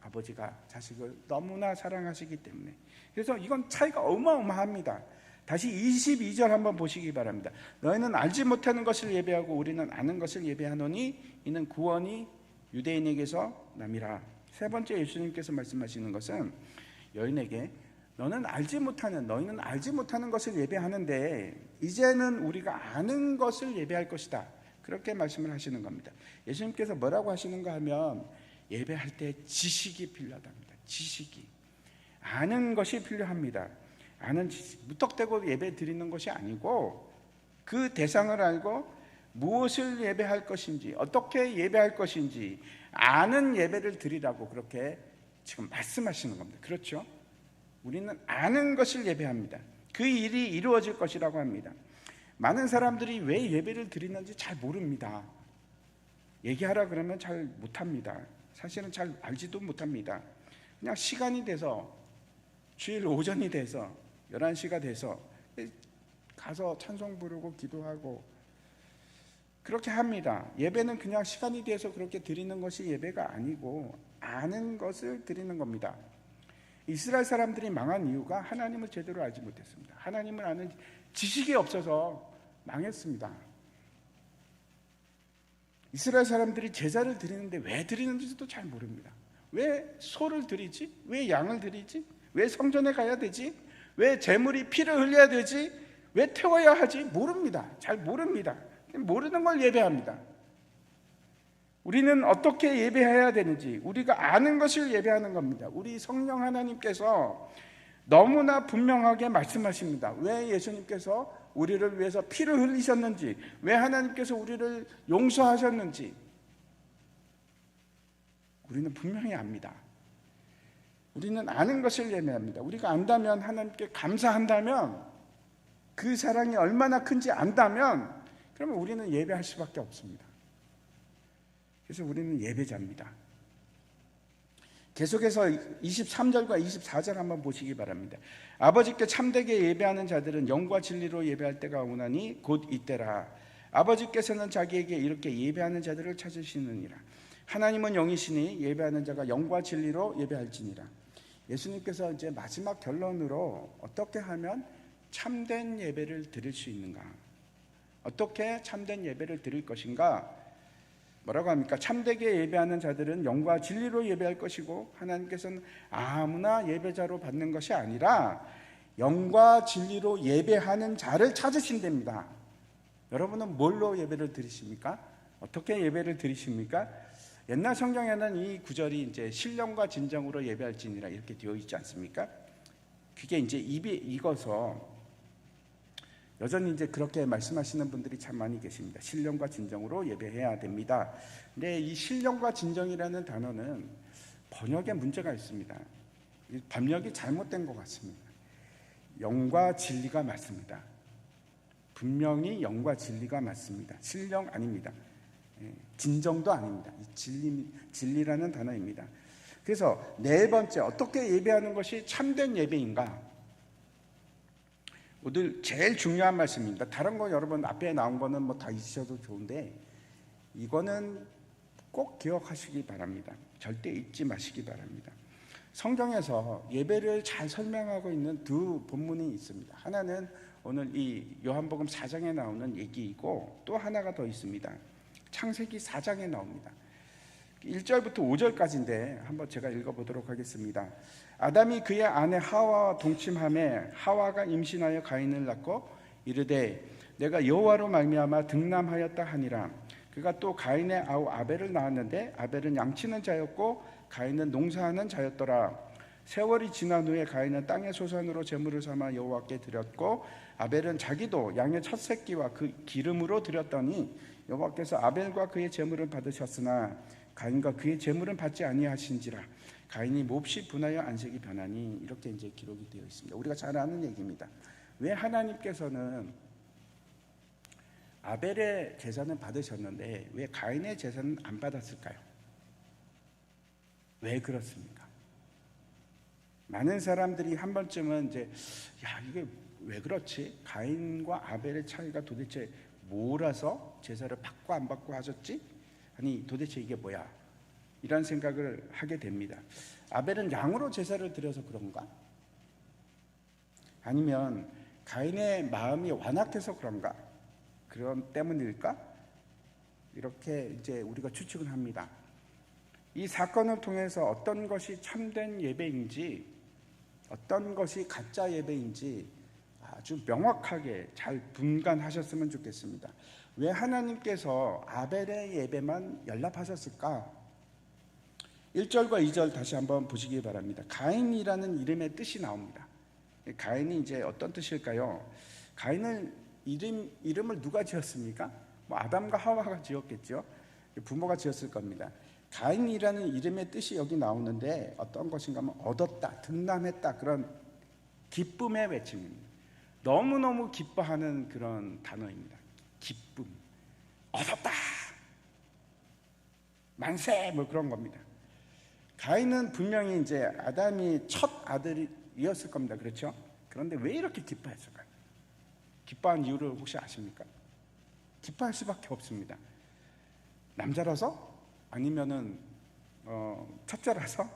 아버지가 자식을 너무나 사랑하시기 때문에. 그래서 이건 차이가 어마어마합니다. 다시 22절 한번 보시기 바랍니다. 너희는 알지 못하는 것을 예배하고 우리는 아는 것을 예배하노니 이는 구원이 유대인에게서 남이라. 세 번째 예수님께서 말씀하시는 것은 여인에게 너희는 알지 못하는 것을 예배하는데 이제는 우리가 아는 것을 예배할 것이다. 그렇게 말씀을 하시는 겁니다. 예수님께서 뭐라고 하시는가 하면 예배할 때 지식이 필요하답니다. 지식이. 아는 것이 필요합니다. 아는 지식. 무턱대고 예배 드리는 것이 아니고 그 대상을 알고 무엇을 예배할 것인지, 어떻게 예배할 것인지 아는 예배를 드리라고 그렇게 지금 말씀하시는 겁니다. 그렇죠? 우리는 아는 것을 예배합니다. 그 일이 이루어질 것이라고 합니다. 많은 사람들이 왜 예배를 드리는지 잘 모릅니다. 얘기하라 그러면 잘 못합니다. 사실은 잘 알지도 못합니다. 그냥 시간이 돼서, 주일 오전이 돼서 11시가 돼서 가서 찬송 부르고 기도하고 그렇게 합니다. 예배는 그냥 시간이 돼서 그렇게 드리는 것이 예배가 아니고 아는 것을 드리는 겁니다. 이스라엘 사람들이 망한 이유가 하나님을 제대로 알지 못했습니다. 하나님을 아는 지식이 없어서 망했습니다. 이스라엘 사람들이 제사를 드리는데 왜 드리는지도 잘 모릅니다. 왜 소를 드리지? 왜 양을 드리지? 왜 성전에 가야 되지? 왜 제물이 피를 흘려야 되지? 왜 태워야 하지? 모릅니다. 잘 모릅니다. 모르는 걸 예배합니다. 우리는 어떻게 예배해야 되는지 우리가 아는 것을 예배하는 겁니다. 우리 성령 하나님께서 너무나 분명하게 말씀하십니다. 왜 예수님께서 우리를 위해서 피를 흘리셨는지, 왜 하나님께서 우리를 용서하셨는지 우리는 분명히 압니다. 우리는 아는 것을 예배합니다. 우리가 안다면, 하나님께 감사한다면, 그 사랑이 얼마나 큰지 안다면 그러면 우리는 예배할 수밖에 없습니다. 그래서 우리는 예배자입니다. 계속해서 23절과 24절 한번 보시기 바랍니다. 아버지께 참되게 예배하는 자들은 영과 진리로 예배할 때가 오나니 곧 이때라. 아버지께서는 자기에게 이렇게 예배하는 자들을 찾으시느니라. 하나님은 영이시니 예배하는 자가 영과 진리로 예배할지니라. 예수님께서 이제 마지막 결론으로 어떻게 하면 참된 예배를 드릴 수 있는가, 어떻게 참된 예배를 드릴 것인가 뭐라고 합니까? 참되게 예배하는 자들은 영과 진리로 예배할 것이고 하나님께서는 아무나 예배자로 받는 것이 아니라 영과 진리로 예배하는 자를 찾으신답니다. 여러분은 뭘로 예배를 드리십니까? 어떻게 예배를 드리십니까? 옛날 성경에는 이 구절이 이제 신령과 진정으로 예배할지니라 이렇게 되어 있지 않습니까? 그게 이제 입이 익어서 여전히 이제 그렇게 말씀하시는 분들이 참 많이 계십니다. 신령과 진정으로 예배해야 됩니다. 근데 이 신령과 진정이라는 단어는 번역에 문제가 있습니다. 번역이 잘못된 것 같습니다. 영과 진리가 맞습니다. 분명히 영과 진리가 맞습니다. 신령 아닙니다. 진정도 아닙니다. 진리라는 단어입니다. 그래서 네 번째, 어떻게 예배하는 것이 참된 예배인가? 오늘 제일 중요한 말씀입니다. 다른 거 여러분 앞에 나온 거는 뭐 다 잊으셔도 좋은데 이거는 꼭 기억하시기 바랍니다. 절대 잊지 마시기 바랍니다. 성경에서 예배를 잘 설명하고 있는 두 본문이 있습니다. 하나는 오늘 이 요한복음 4장에 나오는 얘기이고 또 하나가 더 있습니다. 창세기 4장에 나옵니다. 1절부터 5절까지인데 한번 제가 읽어보도록 하겠습니다. 아담이 그의 아내 하와와 동침하매 하와가 임신하여 가인을 낳고 이르되 내가 여호와로 말미암아 등남하였다 하니라. 그가 또 가인의 아우 아벨을 낳았는데 아벨은 양치는 자였고 가인은 농사하는 자였더라. 세월이 지난 후에 가인은 땅의 소산으로 제물을 삼아 여호와께 드렸고 아벨은 자기도 양의 첫 새끼와 그 기름으로 드렸더니 여호와께서 아벨과 그의 제물을 받으셨으나 가인과 그의 제물은 받지 아니하신지라. 가인이 몹시 분하여 안색이 변하니. 이렇게 이제 기록이 되어 있습니다. 우리가 잘 아는 얘기입니다. 왜 하나님께서는 아벨의 제사는 받으셨는데 왜 가인의 제사는 안 받았을까요? 왜 그렇습니까? 많은 사람들이 한 번쯤은 이제 이게 왜 그렇지? 가인과 아벨의 차이가 도대체 뭐라서 제사를 받고 안 받고 하셨지? 아니 도대체 이게 뭐야? 이런 생각을 하게 됩니다. 아벨은 양으로 제사를 드려서 그런가? 아니면 가인의 마음이 완악해서 그런가? 그런 때문일까? 이렇게 이제 우리가 추측을 합니다. 이 사건을 통해서 어떤 것이 참된 예배인지 어떤 것이 가짜 예배인지 아주 명확하게 잘 분간하셨으면 좋겠습니다. 왜 하나님께서 아벨의 예배만 연락하셨을까? 1절과 2절 다시 한번 보시기 바랍니다. 가인이라는 이름의 뜻이 나옵니다. 가인이 이제 어떤 뜻일까요? 가인은 이름을 누가 지었습니까? 아담과 하와가 지었겠죠. 부모가 지었을 겁니다. 가인이라는 이름의 뜻이 여기 나오는데 어떤 것인가 하면 얻었다, 등남했다, 그런 기쁨의 외침입니다. 너무너무 기뻐하는 그런 단어입니다. 기쁨, 얻었다, 만세, 뭐 그런 겁니다. 가인은 분명히 이제 아담이 첫 아들이었을 겁니다. 그렇죠? 그런데 왜 이렇게 기뻐했을까요? 기뻐한 이유를 혹시 아십니까? 기뻐할 수밖에 없습니다. 남자라서? 아니면은 첫째라서?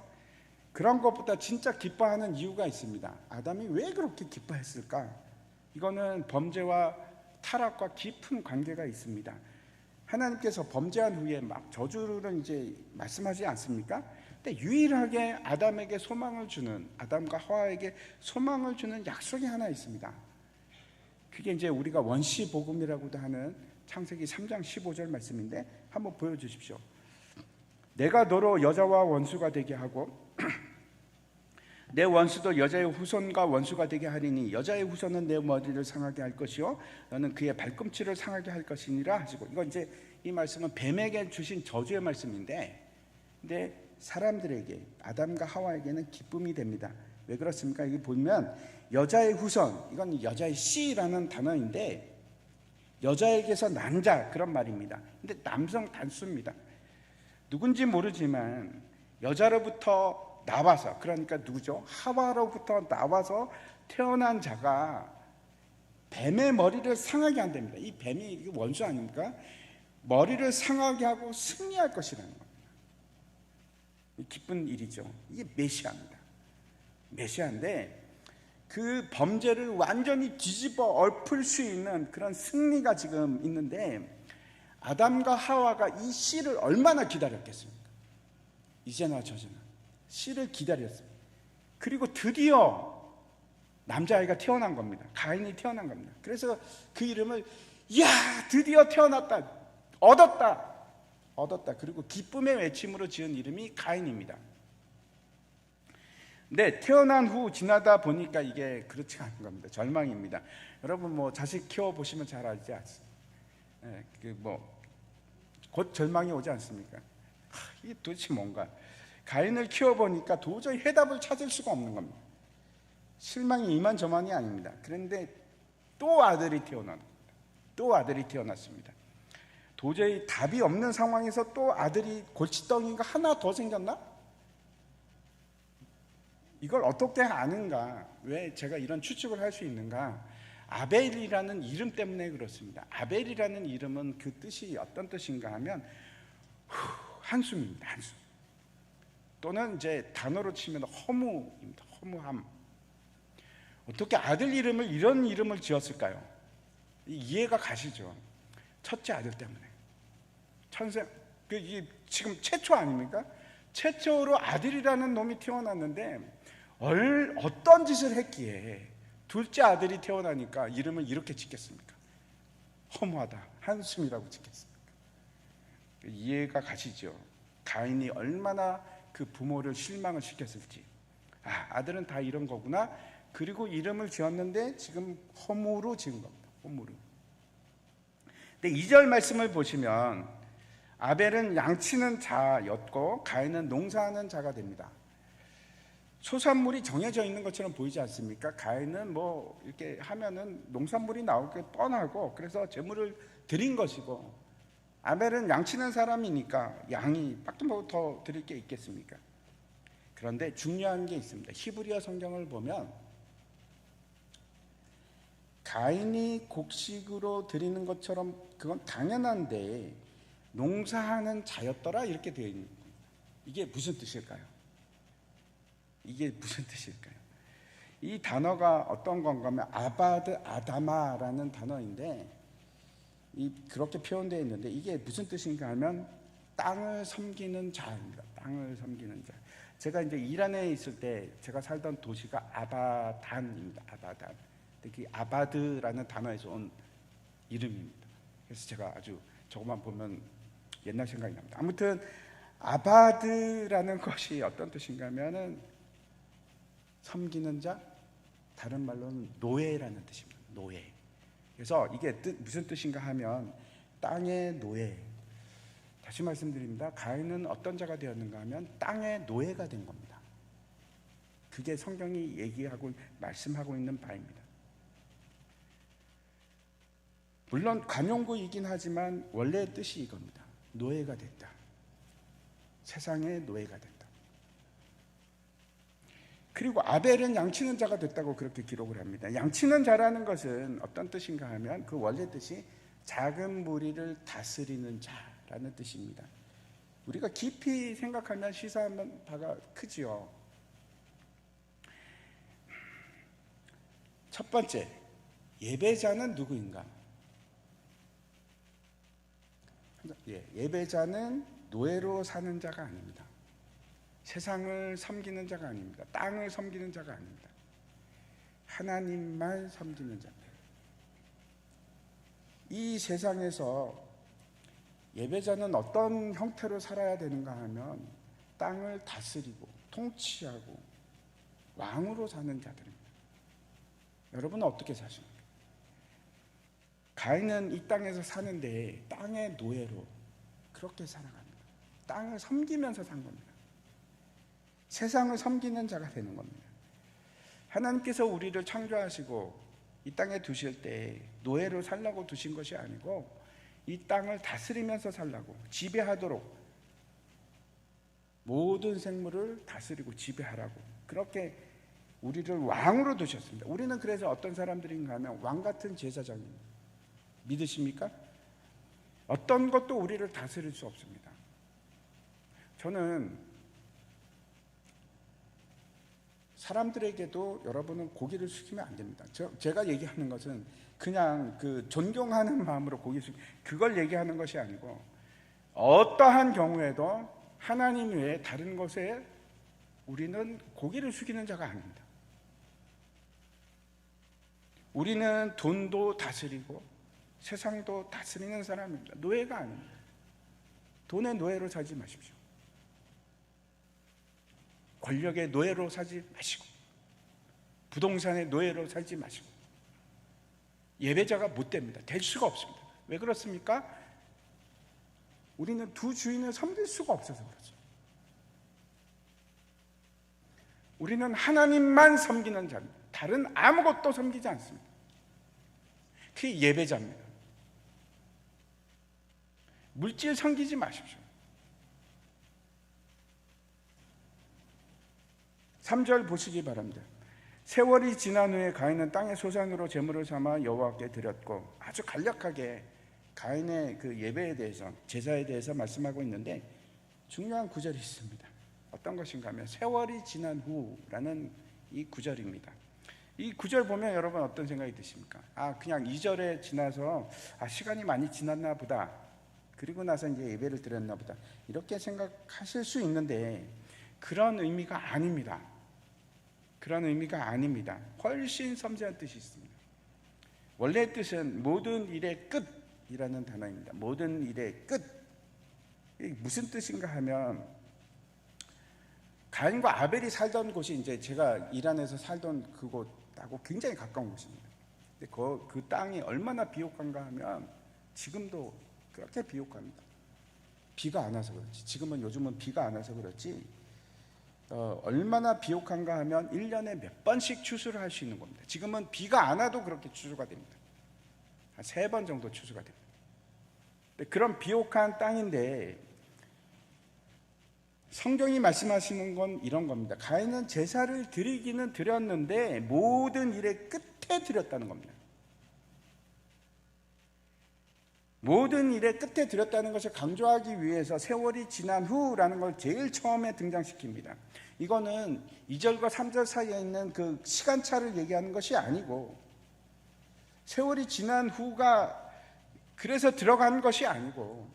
그런 것보다 진짜 기뻐하는 이유가 있습니다. 아담이 왜 그렇게 기뻐했을까? 이거는 범죄와 타락과 깊은 관계가 있습니다. 하나님께서 범죄한 후에 막 저주를 이제 말씀하지 않습니까? 근데 유일하게 아담에게 소망을 주는, 아담과 하와에게 소망을 주는 약속이 하나 있습니다. 그게 이제 우리가 원시 복음이라고도 하는 창세기 3장 15절 말씀인데 한번 보여주십시오. 내가 너로 여자와 원수가 되게 하고 내 원수도 여자의 후손과 원수가 되게 하리니 여자의 후손은 내 머리를 상하게 할 것이요 너는 그의 발꿈치를 상하게 할 것이니라 하시고, 이거 이제 이 말씀은 뱀에게 주신 저주의 말씀인데, 근데 사람들에게 아담과 하와에게는 기쁨이 됩니다. 왜 그렇습니까? 여기 보면 여자의 후손, 이건 여자의 씨라는 단어인데 여자에게서 난 자, 그런 말입니다. 근데 남성 단수입니다. 누군지 모르지만 여자로부터 나와서, 그러니까 누구죠? 하와로부터 나와서 태어난 자가 뱀의 머리를 상하게 한답니다. 이 뱀이 원수 아닙니까? 머리를 상하게 하고 승리할 것이라는 겁니다. 기쁜 일이죠. 이게 메시아입니다. 메시아인데 그 범죄를 완전히 뒤집어 엎을 수 있는 그런 승리가 지금 있는데, 아담과 하와가 이 씨를 얼마나 기다렸겠습니까? 이제나 저제나 씨를 기다렸습니다. 그리고 드디어 남자아이가 태어난 겁니다. 가인이 태어난 겁니다. 그래서 그 이름을 야 드디어 태어났다, 얻었다. 그리고 기쁨의 외침으로 지은 이름이 가인입니다. 근데 태어난 후 지나다 보니까 이게 그렇지 않은 겁니다. 절망입니다. 여러분 뭐 자식 키워보시면 잘 알지 않습니까? 곧 절망이 오지 않습니까? 이게 도대체 뭔가. 가인을 키워보니까 도저히 해답을 찾을 수가 없는 겁니다. 실망이 이만저만이 아닙니다. 그런데 또 아들이 태어났습니다. 도저히 답이 없는 상황에서 또 아들이 골칫덩이가 하나 더 생겼나? 이걸 어떻게 아는가? 왜 제가 이런 추측을 할 수 있는가? 아벨이라는 이름 때문에 그렇습니다. 아벨이라는 이름은 그 뜻이 어떤 뜻인가 하면 한숨입니다. 한숨. 또는 이제 단어로 치면 허무입니다. 허무함. 어떻게 아들 이름을 이런 이름을 지었을까요? 이해가 가시죠? 첫째 아들 때문에. 이게 지금 최초 아닙니까? 최초로 아들이라는 놈이 태어났는데 어떤 짓을 했기에 둘째 아들이 태어나니까 이름을 이렇게 짓겠습니까? 허무하다, 한숨이라고 짓겠습니까? 이해가 가시죠? 가인이 얼마나 그 부모를 실망을 시켰을지. 아들은 다 이런 거구나. 그리고 이름을 지었는데 지금 허무로 지은 겁니다. 허무로. 근데 2절 말씀을 보시면 아벨은 양치는 자였고 가인은 농사하는 자가 됩니다. 소산물이 정해져 있는 것처럼 보이지 않습니까? 가인은 뭐 이렇게 하면은 농산물이 나올 게 뻔하고 그래서 제물을 드린 것이고, 아벨은 양치는 사람이니까 양이 밖에 뭐 더 드릴 게 있겠습니까? 그런데 중요한 게 있습니다. 히브리어 성경을 보면 가인이 곡식으로 드리는 것처럼 그건 당연한데 농사하는 자였더라 이렇게 되어 있는 겁니다. 이게 무슨 뜻일까요? 이 단어가 어떤 건가 하면 아바드 아다마라는 단어인데 그렇게 표현되어 있는데 이게 무슨 뜻인가 하면 땅을 섬기는 자입니다. 땅을 섬기는 자. 제가 이제 이란에 있을 때 제가 살던 도시가 아바단입니다. 아바단. 특히 아바드라는 단어에서 온 이름입니다. 그래서 제가 아주 저것만 보면 옛날 생각이 납니다. 아무튼 아바드라는 것이 어떤 뜻인가 하면은 섬기는 자, 다른 말로는 노예라는 뜻입니다. 노예. 그래서 이게 무슨 뜻인가 하면 땅의 노예. 다시 말씀드립니다. 가인은 어떤 자가 되었는가 하면 땅의 노예가 된 겁니다. 그게 성경이 얘기하고 말씀하고 있는 바입니다. 물론 관용구이긴 하지만 원래의 뜻이 이겁니다. 노예가 됐다. 세상의 노예가 됐다. 그리고 아벨은 양치는 자가 됐다고 그렇게 기록을 합니다. 양치는 자라는 것은 어떤 뜻인가 하면 그 원래 뜻이 작은 무리를 다스리는 자라는 뜻입니다. 우리가 깊이 생각하면 시사하면 바가 크지요. 첫 번째, 예배자는 누구인가? 예배자는 노예로 사는 자가 아닙니다. 세상을 섬기는 자가 아닙니다. 땅을 섬기는 자가 아닙니다. 하나님만 섬기는 자입니다. 이 세상에서 예배자는 어떤 형태로 살아야 되는가 하면 땅을 다스리고 통치하고 왕으로 사는 자들입니다. 여러분은 어떻게 사십니까? 가인은 이 땅에서 사는데 땅의 노예로 그렇게 살아갑니다. 땅을 섬기면서 산 겁니다. 세상을 섬기는 자가 되는 겁니다. 하나님께서 우리를 창조하시고 이 땅에 두실 때 노예로 살라고 두신 것이 아니고 이 땅을 다스리면서 살라고, 지배하도록, 모든 생물을 다스리고 지배하라고 그렇게 우리를 왕으로 두셨습니다. 우리는 그래서 어떤 사람들인가 하면 왕 같은 제사장입니다. 믿으십니까? 어떤 것도 우리를 다스릴 수 사람들에게도 여러분은 고개를 숙이면 안 됩니다. 제가 얘기하는 것은 그냥 그 존경하는 마음으로 고개 숙이, 그걸 얘기하는 것이 아니고 어떠한 경우에도 하나님 외에 다른 것에 우리는 고개를 숙이는 자가 아닙니다. 우리는 돈도 다스리고 세상도 다스리는 사람입니다. 노예가 아닙니다. 돈의 노예로 살지 마십시오. 권력의 노예로 살지 마시고 부동산의 노예로 살지 마시고 예배자가 못 됩니다. 될 수가 없습니다. 왜 그렇습니까? 우리는 두 주인을 섬길 수가 없어서 그렇죠. 우리는 하나님만 섬기는 자입니다. 다른 아무것도 섬기지 않습니다. 그게 예배자입니다. 물질 섬기지 마십시오. 3절 보시기 바랍니다. 세월이 지난 후에 가인은 땅의 소산으로 제물을 삼아 여호와께 드렸고, 아주 간략하게 가인의 그 예배에 대해서, 제사에 대해서 말씀하고 있는데 중요한 구절이 있습니다. 어떤 것인가 하면 세월이 지난 후라는 이 구절입니다. 이 구절 보면 여러분 어떤 생각이 드십니까? 그냥 2절에 지나서 시간이 많이 지났나 보다, 그리고 나서 이제 예배를 드렸나 보다, 이렇게 생각하실 수 있는데 그런 의미가 아닙니다. 그런 의미가 아닙니다. 훨씬 섬세한 뜻이 있습니다. 원래 뜻은 모든 일의 끝이라는 단어입니다. 모든 일의 끝. 이게 무슨 뜻인가 하면, 가인과 아벨이 살던 곳이 이제 제가 이란에서 살던 그곳하고 굉장히 가까운 곳입니다. 근데 그 땅이 얼마나 비옥한가 하면 지금도 그렇게 비옥합니다. 비가 안 와서 그렇지, 요즘은 비가 안 와서 그렇지, 얼마나 비옥한가 하면 1년에 몇 번씩 추수를 할 수 있는 겁니다. 지금은 비가 안 와도 그렇게 추수가 됩니다. 한 3번 정도 추수가 됩니다. 그런 비옥한 땅인데 성경이 말씀하시는 건 이런 겁니다. 가인은 제사를 드리기는 드렸는데 모든 일의 끝에 드렸다는 겁니다. 모든 일의 끝에 드렸다는 것을 강조하기 위해서 세월이 지난 후라는 걸 제일 처음에 등장시킵니다. 이거는 2절과 3절 사이에 있는 그 시간차를 얘기하는 것이 아니고, 세월이 지난 후가 그래서 들어간 것이 아니고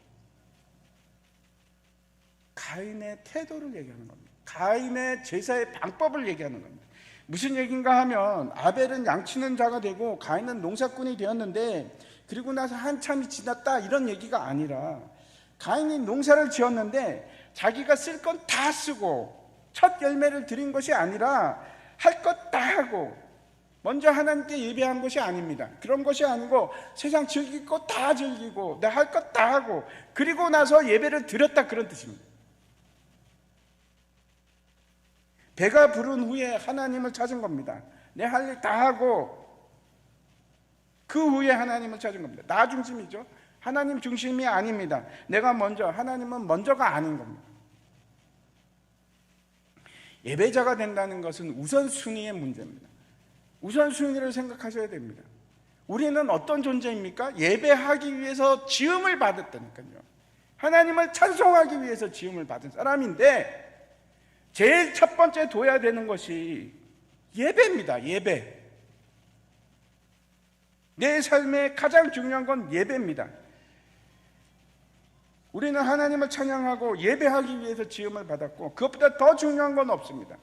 가인의 태도를 얘기하는 겁니다. 가인의 제사의 방법을 얘기하는 겁니다. 무슨 얘기인가 하면, 아벨은 양치는 자가 되고 가인은 농사꾼이 되었는데 그리고 나서 한참이 지났다, 이런 얘기가 아니라, 가인이 농사를 지었는데 자기가 쓸 건 다 쓰고 첫 열매를 드린 것이 아니라 할 것 다 하고 먼저 하나님께 예배한 것이 아닙니다. 그런 것이 아니고 세상 즐길 거 다 즐기고 내 할 것 다 하고 그리고 나서 예배를 드렸다, 그런 뜻입니다. 배가 부른 후에 하나님을 찾은 겁니다. 내 할 일 다 하고 그 후에 하나님을 찾은 겁니다. 나 중심이죠. 하나님 중심이 아닙니다. 내가 먼저, 하나님은 먼저가 아닌 겁니다. 예배자가 된다는 것은 우선순위의 문제입니다. 우선순위를 생각하셔야 됩니다. 우리는 어떤 존재입니까? 예배하기 위해서 지음을 받았다니까요. 하나님을 찬송하기 위해서 지음을 받은 사람인데 제일 첫 번째 둬야 되는 것이 예배입니다. 예배. 내 삶에 가장 중요한 건 예배입니다. 우리는 하나님을 찬양하고 예배하기 위해서 지음을 받았고 그것보다 더 중요한 건 없습니다.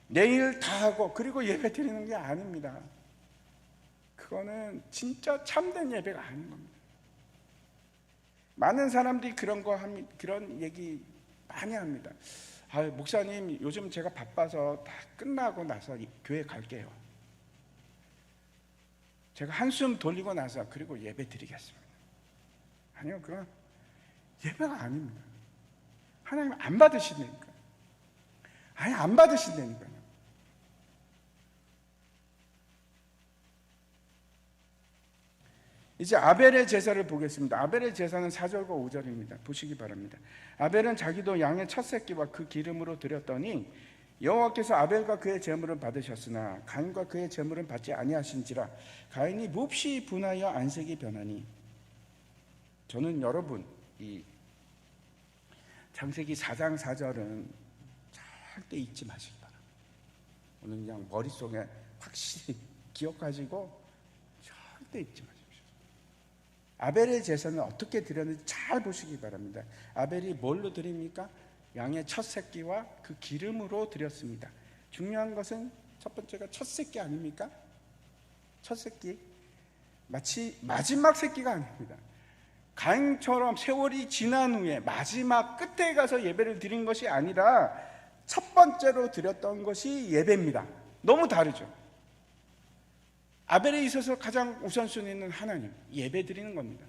내일 다 하고 그리고 예배 드리는 게 아닙니다. 그거는 진짜 참된 예배가 아닌 겁니다. 많은 사람들이 그런 얘기 많이 합니다. 목사님, 요즘 제가 바빠서 다 끝나고 나서 교회 갈게요. 제가 한숨 돌리고 나서 그리고 예배 드리겠습니다. 아니요, 그건 예배가 아닙니다. 하나님 안 받으신다니까요. 아니, 안 받으신다니까요. 이제 아벨의 제사를 보겠습니다. 아벨의 제사는 4절과 5절입니다. 보시기 바랍니다. 아벨은 자기도 양의 첫 새끼와 그 기름으로 드렸더니 여호와께서 아벨과 그의 제물을 받으셨으나 가인과 그의 제물은 받지 아니하신지라 가인이 몹시 분하여 안색이 변하니. 저는 여러분, 이 창세기 4장 4절은 절대 잊지 마시기 바랍니다. 오늘 그냥 머릿속에 확실히 기억하시고 절대 잊지 마십시오. 아벨의 제사는 어떻게 드렸는지 잘 보시기 바랍니다. 아벨이 뭘로 드립니까? 양의 첫 새끼와 그 기름으로 드렸습니다. 중요한 것은 첫 번째가 첫 새끼 아닙니까? 첫 새끼. 마치 마지막 새끼가 아닙니다. 가인처럼 세월이 지난 후에 마지막 끝에 가서 예배를 드린 것이 아니라 첫 번째로 드렸던 것이 예배입니다. 너무 다르죠. 아벨에 있어서 가장 우선순위는 하나님, 예배 드리는 겁니다.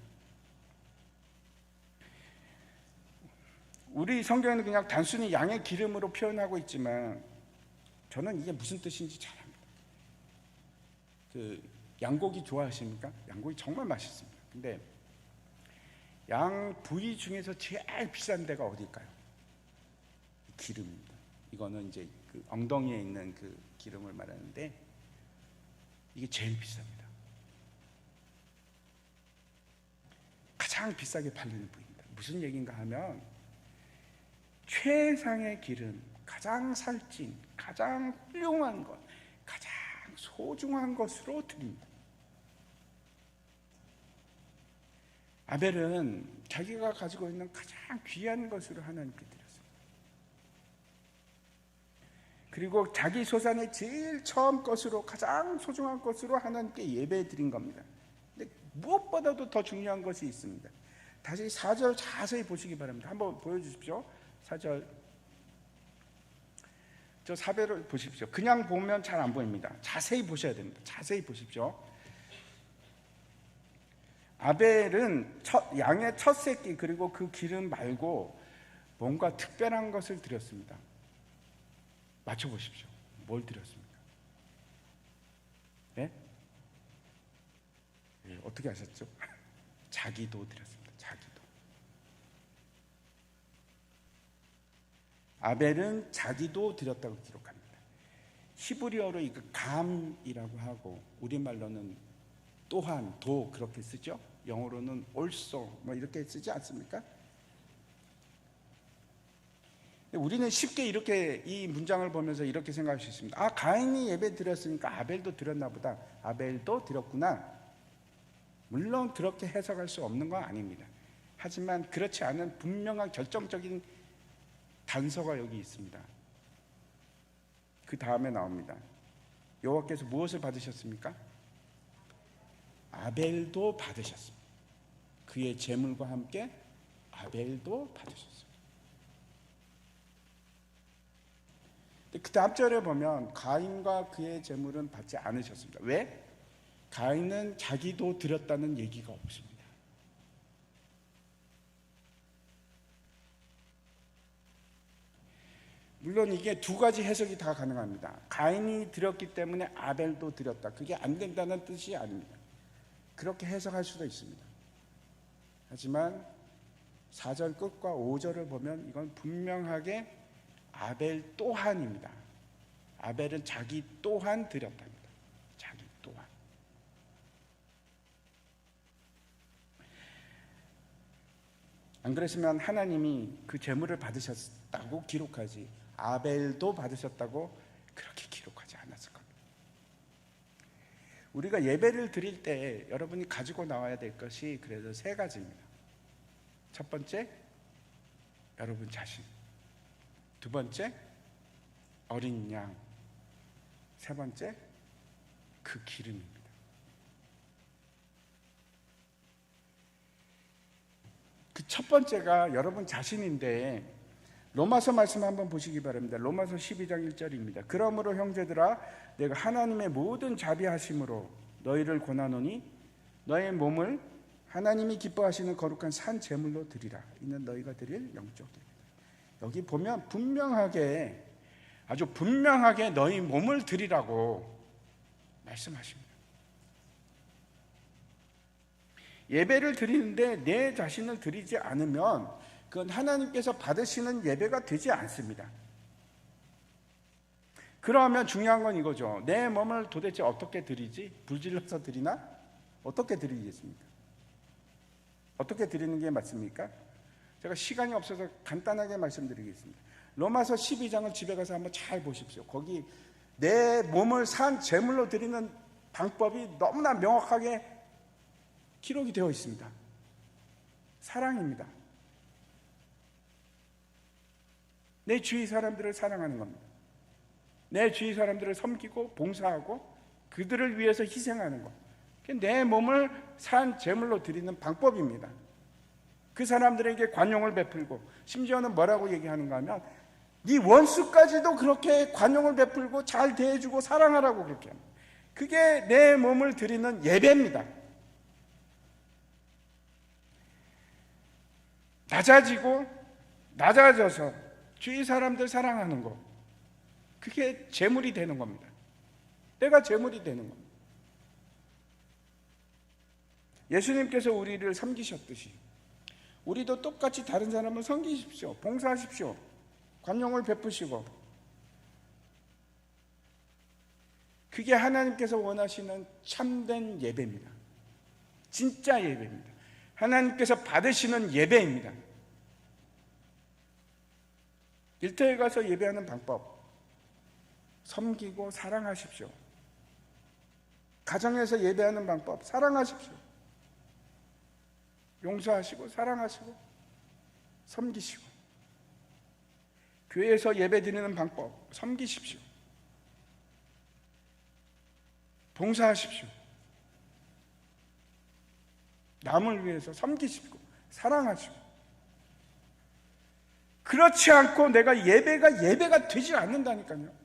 우리 성경에는 그냥 단순히 양의 기름으로 표현하고 있지만 저는 이게 무슨 뜻인지 잘 압니다. 양고기 좋아하십니까? 양고기 정말 맛있습니다. 근데 양 부위 중에서 제일 비싼 데가 어딜까요? 기름입니다. 이거는 이제 그 엉덩이에 있는 그 기름을 말하는데 이게 제일 비쌉니다. 가장 비싸게 팔리는 부위입니다. 무슨 얘기인가 하면 최상의 기름, 가장 살찐, 가장 훌륭한 것, 가장 소중한 것으로 드립니다. 아벨은 자기가 가지고 있는 가장 귀한 것으로 하나님께 드렸습니다. 그리고 자기 소산의 제일 처음 것으로 가장 소중한 것으로 하나님께 예배 드린 겁니다. 근데 무엇보다도 더 중요한 것이 있습니다. 다시 4절 자세히 보시기 바랍니다. 한번 보여주십시오. 4절. 저 사배를 보십시오. 그냥 보면 잘 안 보입니다. 자세히 보셔야 됩니다. 자세히 보십시오. 아벨은 양의 첫 새끼 그리고 그 기름 말고 뭔가 특별한 것을 드렸습니다. 맞춰보십시오. 뭘 드렸습니까? 네? 네, 어떻게 하셨죠? 자기도 드렸습니다. 자기도. 아벨은 자기도 드렸다고 기록합니다. 히브리어로 이거 감이라고 하고 우리말로는 또한, 도 그렇게 쓰죠. 영어로는 also 뭐 이렇게 쓰지 않습니까? 우리는 쉽게 이렇게 이 문장을 보면서 이렇게 생각할 수 있습니다. 아, 가인이 예배 드렸으니까 아벨도 드렸나 보다. 아벨도 드렸구나. 물론 그렇게 해석할 수 없는 건 아닙니다. 하지만 그렇지 않은 분명한 결정적인 단서가 여기 있습니다. 그 다음에 나옵니다. 여호와께서 무엇을 받으셨습니까? 아벨도 받으셨습니다. 그의 제물과 함께 아벨도 받으셨습니다. 그 다음 절에 보면 가인과 그의 제물은 받지 않으셨습니다. 왜? 가인은 자기도 드렸다는 얘기가 없습니다. 물론 이게 두 가지 해석이 다 가능합니다. 가인이 드렸기 때문에 아벨도 드렸다. 그게 안 된다는 뜻이 아닙니다. 그렇게 해석할 수도 있습니다. 하지만 4절 끝과 5절을 보면 이건 분명하게 아벨 또한입니다. 아벨은 자기 또한 드렸답니다. 자기 또한. 안 그랬으면 하나님이 그 제물을 받으셨다고 기록하지 아벨도 받으셨다고 그렇게 기록하지 않았을 겁니다. 우리가 예배를 드릴 때 여러분이 가지고 나와야 될 것이 그래서 세 가지입니다. 첫 번째, 여러분 자신. 두 번째, 어린 양. 세 번째, 그 기름입니다. 그 첫 번째가 여러분 자신인데 로마서 말씀 한번 보시기 바랍니다. 로마서 12장 1절입니다. 그러므로 형제들아 내가 하나님의 모든 자비하심으로 너희를 권하노니 너의 몸을 하나님이 기뻐하시는 거룩한 산 제물로 드리라. 이는 너희가 드릴 영적 예배다. 여기 보면 분명하게 아주 분명하게 너희 몸을 드리라고 말씀하십니다. 예배를 드리는데 내 자신을 드리지 않으면 그건 하나님께서 받으시는 예배가 되지 않습니다. 그러면 중요한 건 이거죠. 내 몸을 도대체 어떻게 드리지? 불질러서 드리나? 어떻게 드리겠습니까? 어떻게 드리는 게 맞습니까? 제가 시간이 없어서 간단하게 말씀드리겠습니다. 로마서 12장을 집에 가서 한번 잘 보십시오. 거기 내 몸을 산 제물로 드리는 방법이 너무나 명확하게 기록이 되어 있습니다. 사랑입니다. 내 주위 사람들을 사랑하는 겁니다. 내 주위 사람들을 섬기고 봉사하고 그들을 위해서 희생하는 것. 내 몸을 산 제물로 드리는 방법입니다. 그 사람들에게 관용을 베풀고, 심지어는 뭐라고 얘기하는가 하면 네 원수까지도 그렇게 관용을 베풀고 잘 대해주고 사랑하라고 그렇게 합니다. 그게 내 몸을 드리는 예배입니다. 낮아져서 주위 사람들 사랑하는 거, 그게 제물이 되는 겁니다. 내가 제물이 되는 겁니다. 예수님께서 우리를 섬기셨듯이 우리도 똑같이 다른 사람을 섬기십시오. 봉사하십시오. 관용을 베푸시고. 그게 하나님께서 원하시는 참된 예배입니다. 진짜 예배입니다. 하나님께서 받으시는 예배입니다. 일터에 가서 예배하는 방법, 섬기고 사랑하십시오. 가정에서 예배하는 방법, 사랑하십시오. 용서하시고 사랑하시고 섬기시고. 교회에서 예배드리는 방법, 섬기십시오. 봉사하십시오. 남을 위해서 섬기시고 사랑하시고. 그렇지 않고 내가 예배가 되지 않는다니까요.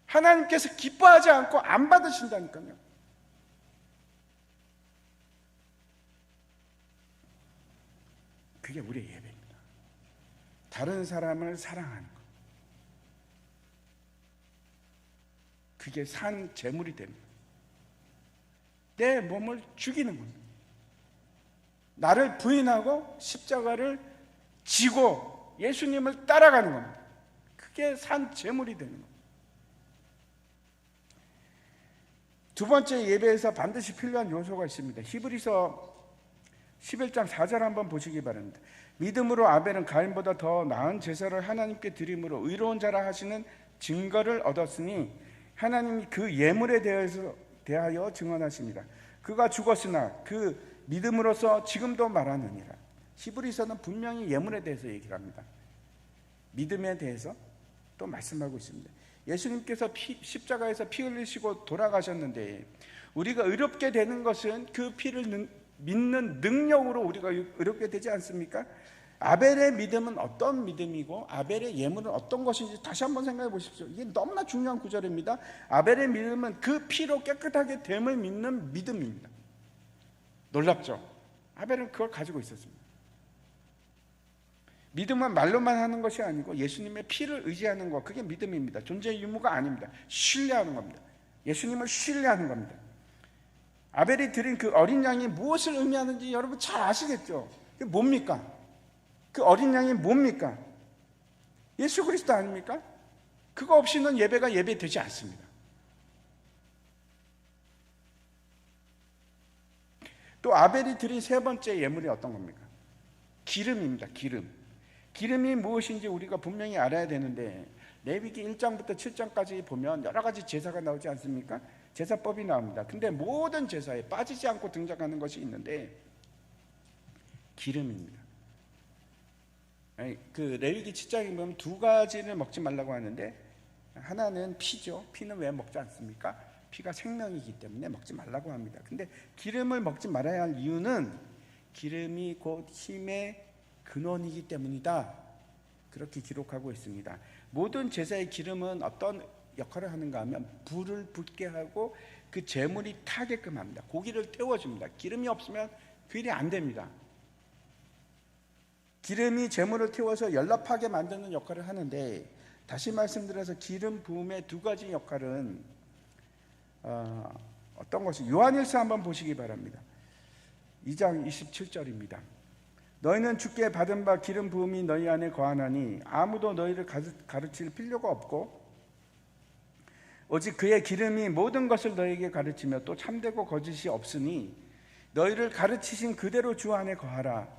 하나님께서 기뻐하지 않고 안 받으신다니까요. 그게 우리의 예배입니다. 다른 사람을 사랑하는 것. 그게 산 제물이 됩니다. 내 몸을 죽이는 겁니다. 나를 부인하고 십자가를 지고 예수님을 따라가는 겁니다. 그게 산 제물이 되는 겁니다. 두 번째 예배에서 반드시 필요한 요소가 있습니다. 히브리서 11장 4절 한번 보시기 바랍니다. 믿음으로 아벨은 가인보다 더 나은 제사를 하나님께 드림으로 의로운 자라 하시는 증거를 얻었으니 하나님이 그 예물에 대하여 증언하십니다. 그가 죽었으나 그 믿음으로써 지금도 말하느니라. 히브리서는 분명히 예물에 대해서 얘기를 합니다. 믿음에 대해서 또 말씀하고 있습니다. 예수님께서 십자가에서 피 흘리시고 돌아가셨는데 우리가 의롭게 되는 것은 그 피를 믿는 능력으로 우리가 의롭게 되지 않습니까? 아벨의 믿음은 어떤 믿음이고 아벨의 예물은 어떤 것인지 다시 한번 생각해 보십시오. 이게 너무나 중요한 구절입니다. 아벨의 믿음은 그 피로 깨끗하게 됨을 믿는 믿음입니다. 놀랍죠? 아벨은 그걸 가지고 있었습니다. 믿음은 말로만 하는 것이 아니고 예수님의 피를 의지하는 것, 그게 믿음입니다. 존재의 유무가 아닙니다. 신뢰하는 겁니다. 예수님을 신뢰하는 겁니다. 아벨이 드린 그 어린 양이 무엇을 의미하는지 여러분 잘 아시겠죠? 그게 뭡니까? 그 어린 양이 뭡니까? 예수 그리스도 아닙니까? 그거 없이는 예배가 예배되지 않습니다. 또 아벨이 드린 세 번째 예물이 어떤 겁니까? 기름입니다. 기름이 무엇인지 우리가 분명히 알아야 되는데 레위기 1장부터 7장까지 보면 여러 가지 제사가 나오지 않습니까? 제사법이 나옵니다. 근데 모든 제사에 빠지지 않고 등장하는 것이 있는데 기름입니다. 그 레위기 7장에 보면 두 가지를 먹지 말라고 하는데 하나는 피죠. 피는 왜 먹지 않습니까? 피가 생명이기 때문에 먹지 말라고 합니다. 근데 기름을 먹지 말아야 할 이유는 기름이 곧 힘의 근원이기 때문이다. 그렇게 기록하고 있습니다. 모든 제사의 기름은 어떤 역할을 하는가 하면 불을 붙게 하고 그 제물이 타게끔 합니다. 고기를 태워줍니다. 기름이 없으면 그 일이 안 됩니다. 기름이 제물을 태워서 연락하게 만드는 역할을 하는데 다시 말씀드려서 기름 부음의 두 가지 역할은 어떤 것이 요한일서 한번 보시기 바랍니다. 2장 27절입니다. 너희는 주께 받은 바 기름 부음이 너희 안에 거하나니 아무도 너희를 가르칠 필요가 없고 오직 그의 기름이 모든 것을 너희에게 가르치며 또 참되고 거짓이 없으니 너희를 가르치신 그대로 주 안에 거하라.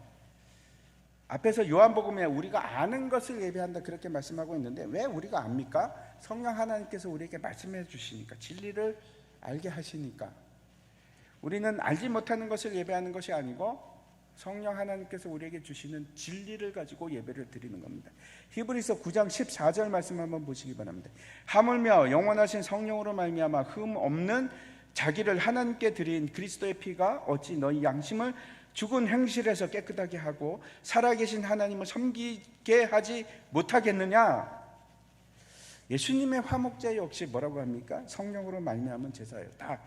앞에서 요한복음에 우리가 아는 것을 예배한다 그렇게 말씀하고 있는데 왜 우리가 압니까? 성령 하나님께서 우리에게 말씀해 주시니까, 진리를 알게 하시니까. 우리는 알지 못하는 것을 예배하는 것이 아니고 성령 하나님께서 우리에게 주시는 진리를 가지고 예배를 드리는 겁니다. 히브리서 9장 14절 말씀 한번 보시기 바랍니다. 하물며 영원하신 성령으로 말미암아 흠 없는 자기를 하나님께 드린 그리스도의 피가 어찌 너희 양심을 죽은 행실에서 깨끗하게 하고 살아계신 하나님을 섬기게 하지 못하겠느냐? 예수님의 화목제 역시 뭐라고 합니까? 성령으로 말미암은 제사예요. 다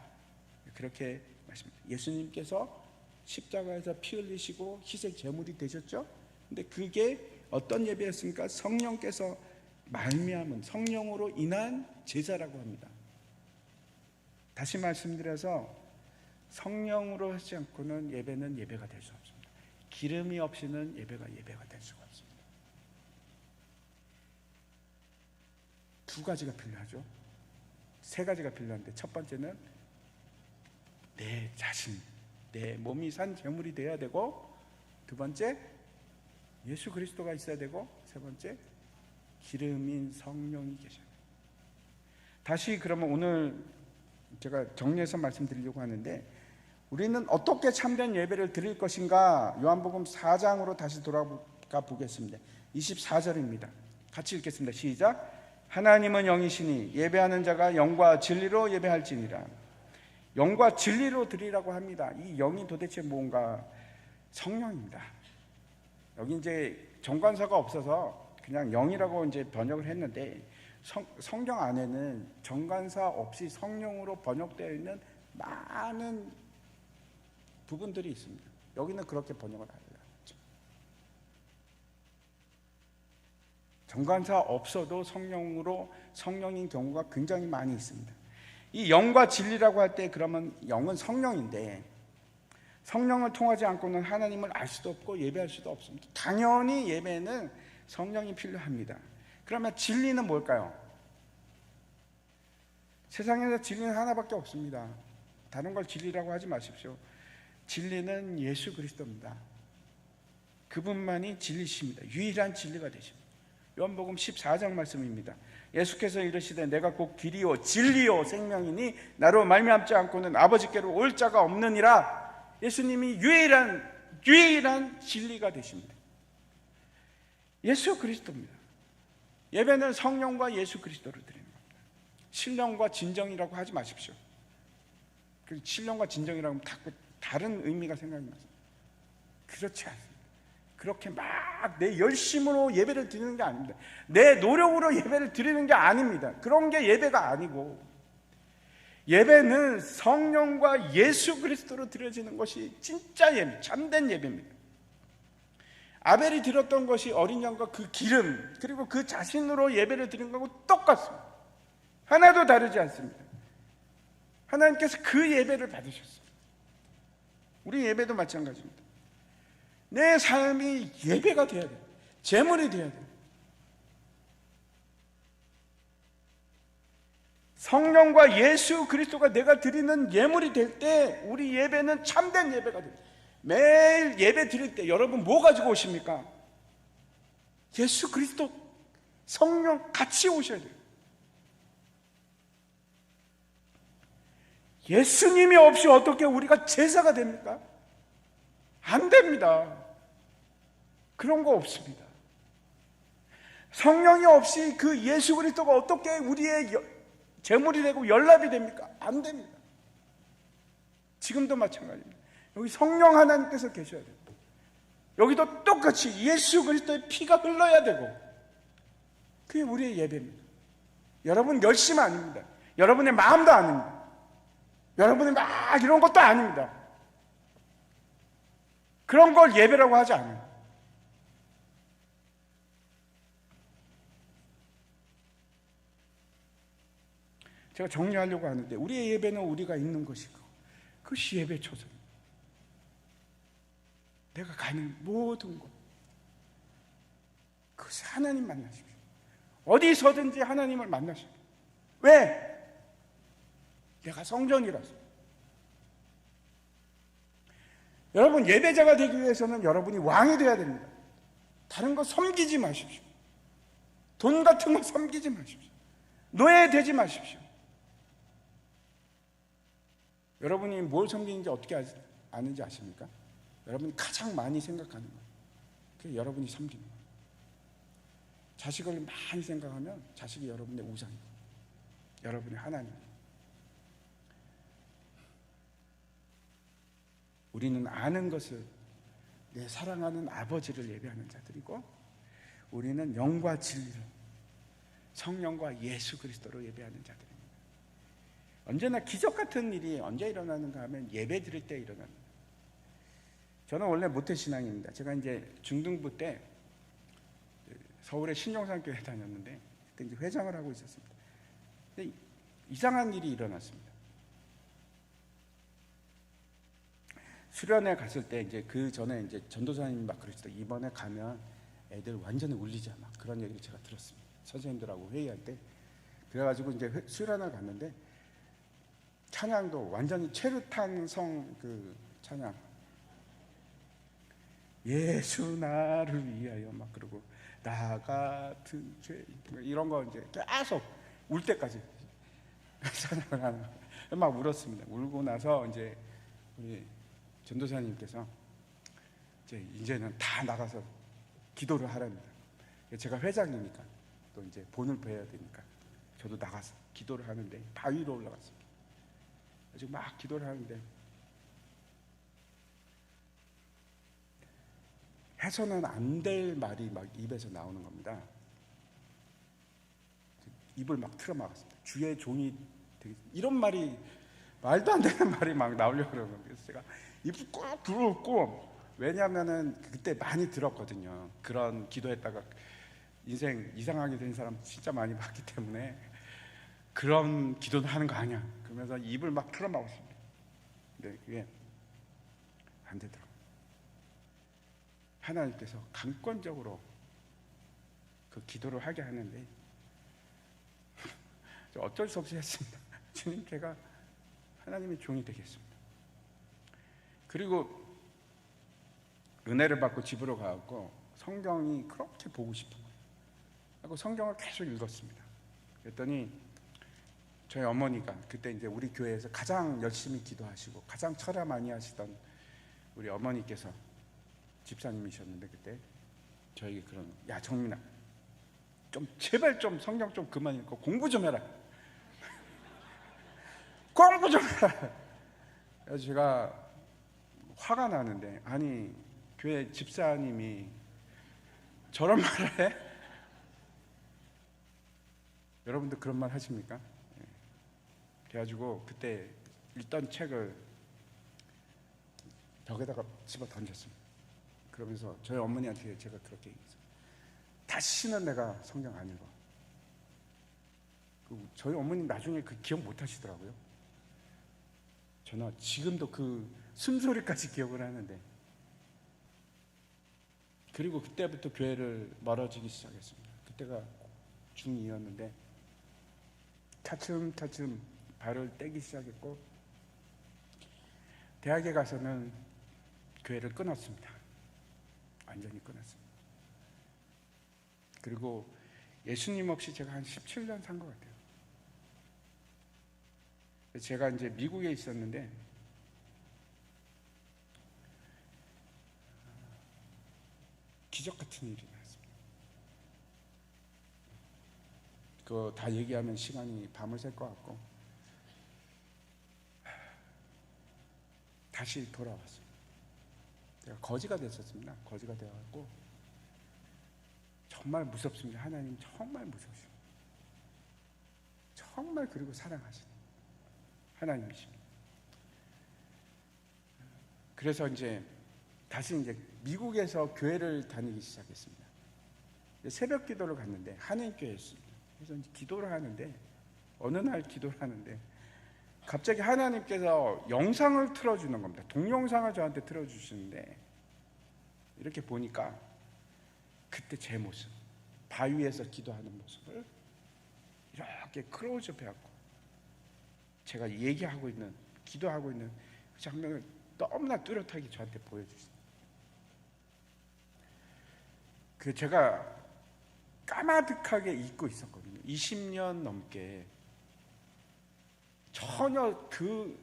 그렇게 말씀합니다. 예수님께서 십자가에서 피 흘리시고 희생 제물이 되셨죠? 근데 그게 어떤 예배였습니까? 성령께서 말미암은, 성령으로 인한 제사라고 합니다. 다시 말씀드려서 성령으로 하지 않고는 예배는 예배가 될 수 없습니다. 기름이 없이는 예배가 될 수가 없습니다. 두 가지가 필요하죠. 세 가지가 필요한데, 첫 번째는 내 자신, 내 몸이 산 제물이 되어야 되고, 두 번째 예수 그리스도가 있어야 되고, 세 번째 기름인 성령이 계셔야 돼요. 다시 그러면 오늘 제가 정리해서 말씀드리려고 하는데, 우리는 어떻게 참된 예배를 드릴 것인가? 요한복음 4장으로 다시 돌아가 보겠습니다. 24절입니다. 같이 읽겠습니다. 시작. 하나님은 영이시니 예배하는 자가 영과 진리로 예배할지니라. 영과 진리로 드리라고 합니다. 이 영이 도대체 뭔가? 성령입니다. 여기 이제 정관사가 없어서 그냥 영이라고 이제 번역을 했는데, 성경 안에는 정관사 없이 성령으로 번역되어 있는 많은 부분들이 있습니다. 여기는 그렇게 번역을 하죠. 정관사 없어도 성령인 경우가 굉장히 많이 있습니다. 이 영과 진리라고 할 때, 그러면 영은 성령인데 성령을 통하지 않고는 하나님을 알 수도 없고 예배할 수도 없습니다. 당연히 예배는 성령이 필요합니다. 그러면 진리는 뭘까요? 세상에서 진리는 하나밖에 없습니다. 다른 걸 진리라고 하지 마십시오. 진리는 예수 그리스도입니다. 그분만이 진리십니다. 유일한 진리가 되십니다. 요한복음 14장 말씀입니다. 예수께서 이르시되 내가 곧 길이요 진리요 생명이니 나로 말미암지 않고는 아버지께로 올 자가 없느니라. 예수님이 유일한 진리가 되십니다. 예수 그리스도입니다. 예배는 성령과 예수 그리스도를 드리는 겁니다. 신령과 진정이라고 하지 마십시오. 신령과 진정이라고 하면 다른 의미가 생각이 나서 그렇지 않습니다. 그렇게 막 내 열심으로 예배를 드리는 게 아닙니다. 내 노력으로 예배를 드리는 게 아닙니다. 그런 게 예배가 아니고, 예배는 성령과 예수 그리스도로 드려지는 것이 진짜 예배, 참된 예배입니다. 아벨이 드렸던 것이 어린 양과 그 기름, 그리고 그 자신으로 예배를 드리는 것하고 똑같습니다. 하나도 다르지 않습니다. 하나님께서 그 예배를 받으셨어요. 우리 예배도 마찬가지입니다. 내 삶이 예배가 되어야 돼요. 제물이 되어야 돼요. 성령과 예수 그리스도가 내가 드리는 예물이 될 때 우리 예배는 참된 예배가 돼요. 매일 예배 드릴 때 여러분 뭐 가지고 오십니까? 예수 그리스도, 성령 같이 오셔야 돼요. 예수님이 없이 어떻게 우리가 제사가 됩니까? 안 됩니다. 그런 거 없습니다. 성령이 없이 그 예수 그리스도가 어떻게 우리의 제물이 되고 연락이 됩니까? 안 됩니다. 지금도 마찬가지입니다. 여기 성령 하나님께서 계셔야 돼요. 여기도 똑같이 예수 그리스도의 피가 흘러야 되고, 그게 우리의 예배입니다. 여러분 열심 아닙니다. 여러분의 마음도 아닙니다. 여러분이 막 이런 것도 아닙니다. 그런 걸 예배라고 하지 않아요. 제가 정리하려고 하는데, 우리의 예배는 우리가 있는 것이고 그것이 예배 초소입니다. 내가 가는 모든 곳, 그것이 하나님 만나십시오. 어디서든지 하나님을 만나십시오. 왜? 내가 성전이라서. 여러분, 예배자가 되기 위해서는 여러분이 왕이 되어야 됩니다. 다른 거 섬기지 마십시오. 돈 같은 거 섬기지 마십시오. 노예 되지 마십시오. 여러분이 뭘 섬기는지 어떻게 아는지 아십니까? 여러분이 가장 많이 생각하는 거예요. 그게 여러분이 섬기는 거예요. 자식을 많이 생각하면 자식이 여러분의 우상이고 여러분의 하나님이에요. 우리는 아는 것을 내 사랑하는 아버지를 예배하는 자들이고, 우리는 영과 진리로 성령과 예수 그리스도로 예배하는 자들입니다. 언제나 기적 같은 일이 언제 일어나는가 하면 예배 드릴 때 일어납니다. 저는 원래 모태신앙입니다. 제가 이제 중등부 때 서울의 신용산교회 다녔는데 그때 이제 회장을 하고 있었습니다. 근데 이상한 일이 일어났습니다. 수련회 갔을 때 이제 그 전에 이제 전도사님이 막 그러시더라고요. 이번에 가면 애들 완전히 울리자, 막 그런 얘기를 제가 들었습니다. 선생님들하고 회의할 때. 그래가지고 이제 수련회 갔는데 찬양도 완전히 체르탄성 그 찬양, 예수 나를 위하여 막 그러고 나 같은 죄 이런 거 이제 계속 울 때까지 찬양을 하는 거예요. 막 울었습니다. 울고 나서 이제 우리 전도사님께서 이제는 다 나가서 기도를 하랍니다. 제가 회장이니까 또 이제 본을 배워야 되니까 저도 나가서 기도를 하는데 바위로 올라갔습니다. 지금 막 기도를 하는데 해서는 안 될 말이 막 입에서 나오는 겁니다. 입을 막 틀어막았습니다. 주의 종이 되게 이런 말이 말도 안 되는 말이 막 나오려고 그러는 거예요. 그래서 제가 입을 꾹 들었고, 왜냐하면은 그때 많이 들었거든요. 그런 기도했다가 인생 이상하게 된 사람 진짜 많이 봤기 때문에 그런 기도는 하는 거 아니야. 그러면서 입을 막 틀어막았습니다. 근데 그게 안 되더라고요. 하나님께서 강권적으로 그 기도를 하게 하는데 어쩔 수 없이 했습니다. 주님, 제가 하나님의 종이 되겠습니다. 그리고 은혜를 받고 집으로 가고 성경이 그렇게 보고 싶은 거예요. 그리고 성경을 계속 읽었습니다. 그랬더니 저희 어머니가 그때 이제 우리 교회에서 가장 열심히 기도하시고 가장 철야 많이 하시던 우리 어머니께서 집사님이셨는데, 그때 저에게 그런, 야 정민아, 좀 제발 좀 성경 좀 그만 읽고 공부 좀 해라. 공부 좀 해라. 그래서 제가 화가 나는데, 아니 교회 집사님이 저런 말을 해? 여러분들 그런 말 하십니까? 그래가지고 그때 읽던 책을 벽에다가 집어 던졌습니다. 그러면서 저희 어머니한테 제가 그렇게 얘기했어요. 다시는 내가 성경 안 읽어. 저희 어머니 나중에 그 기억 못 하시더라고요. 저는 지금도 그 숨소리까지 기억을 하는데, 그리고 그때부터 교회를 멀어지기 시작했습니다. 그때가 중2였는데 차츰차츰 발을 떼기 시작했고, 대학에 가서는 교회를 끊었습니다. 완전히 끊었습니다. 그리고 예수님 없이 제가 한 17년 산 것 같아요. 제가 이제 미국에 있었는데 기적 같은 일이 났습니다. 그거 다 얘기하면 시간이 밤을 샐 것 같고, 다시 돌아왔어요. 제가 거지가 됐었습니다. 거지가 되어갖고 정말 무섭습니다. 하나님 정말 무서우십니다. 정말, 그리고 사랑하시는 하나님이십니다. 그래서 이제 다시 이제 미국에서 교회를 다니기 시작했습니다. 새벽 기도를 갔는데 한인교회였습니다. 그래서 이제 기도를 하는데, 어느 날 기도를 하는데 갑자기 하나님께서 영상을 틀어주는 겁니다. 동영상을 저한테 틀어주시는데, 이렇게 보니까 그때 제 모습, 바위에서 기도하는 모습을 이렇게 클로즈업 해갖고 제가 얘기하고 있는, 기도하고 있는 그 장면을 너무나 뚜렷하게 저한테 보여주셨어요. 그 제가 까마득하게 잊고 있었거든요. 20년 넘게 전혀 그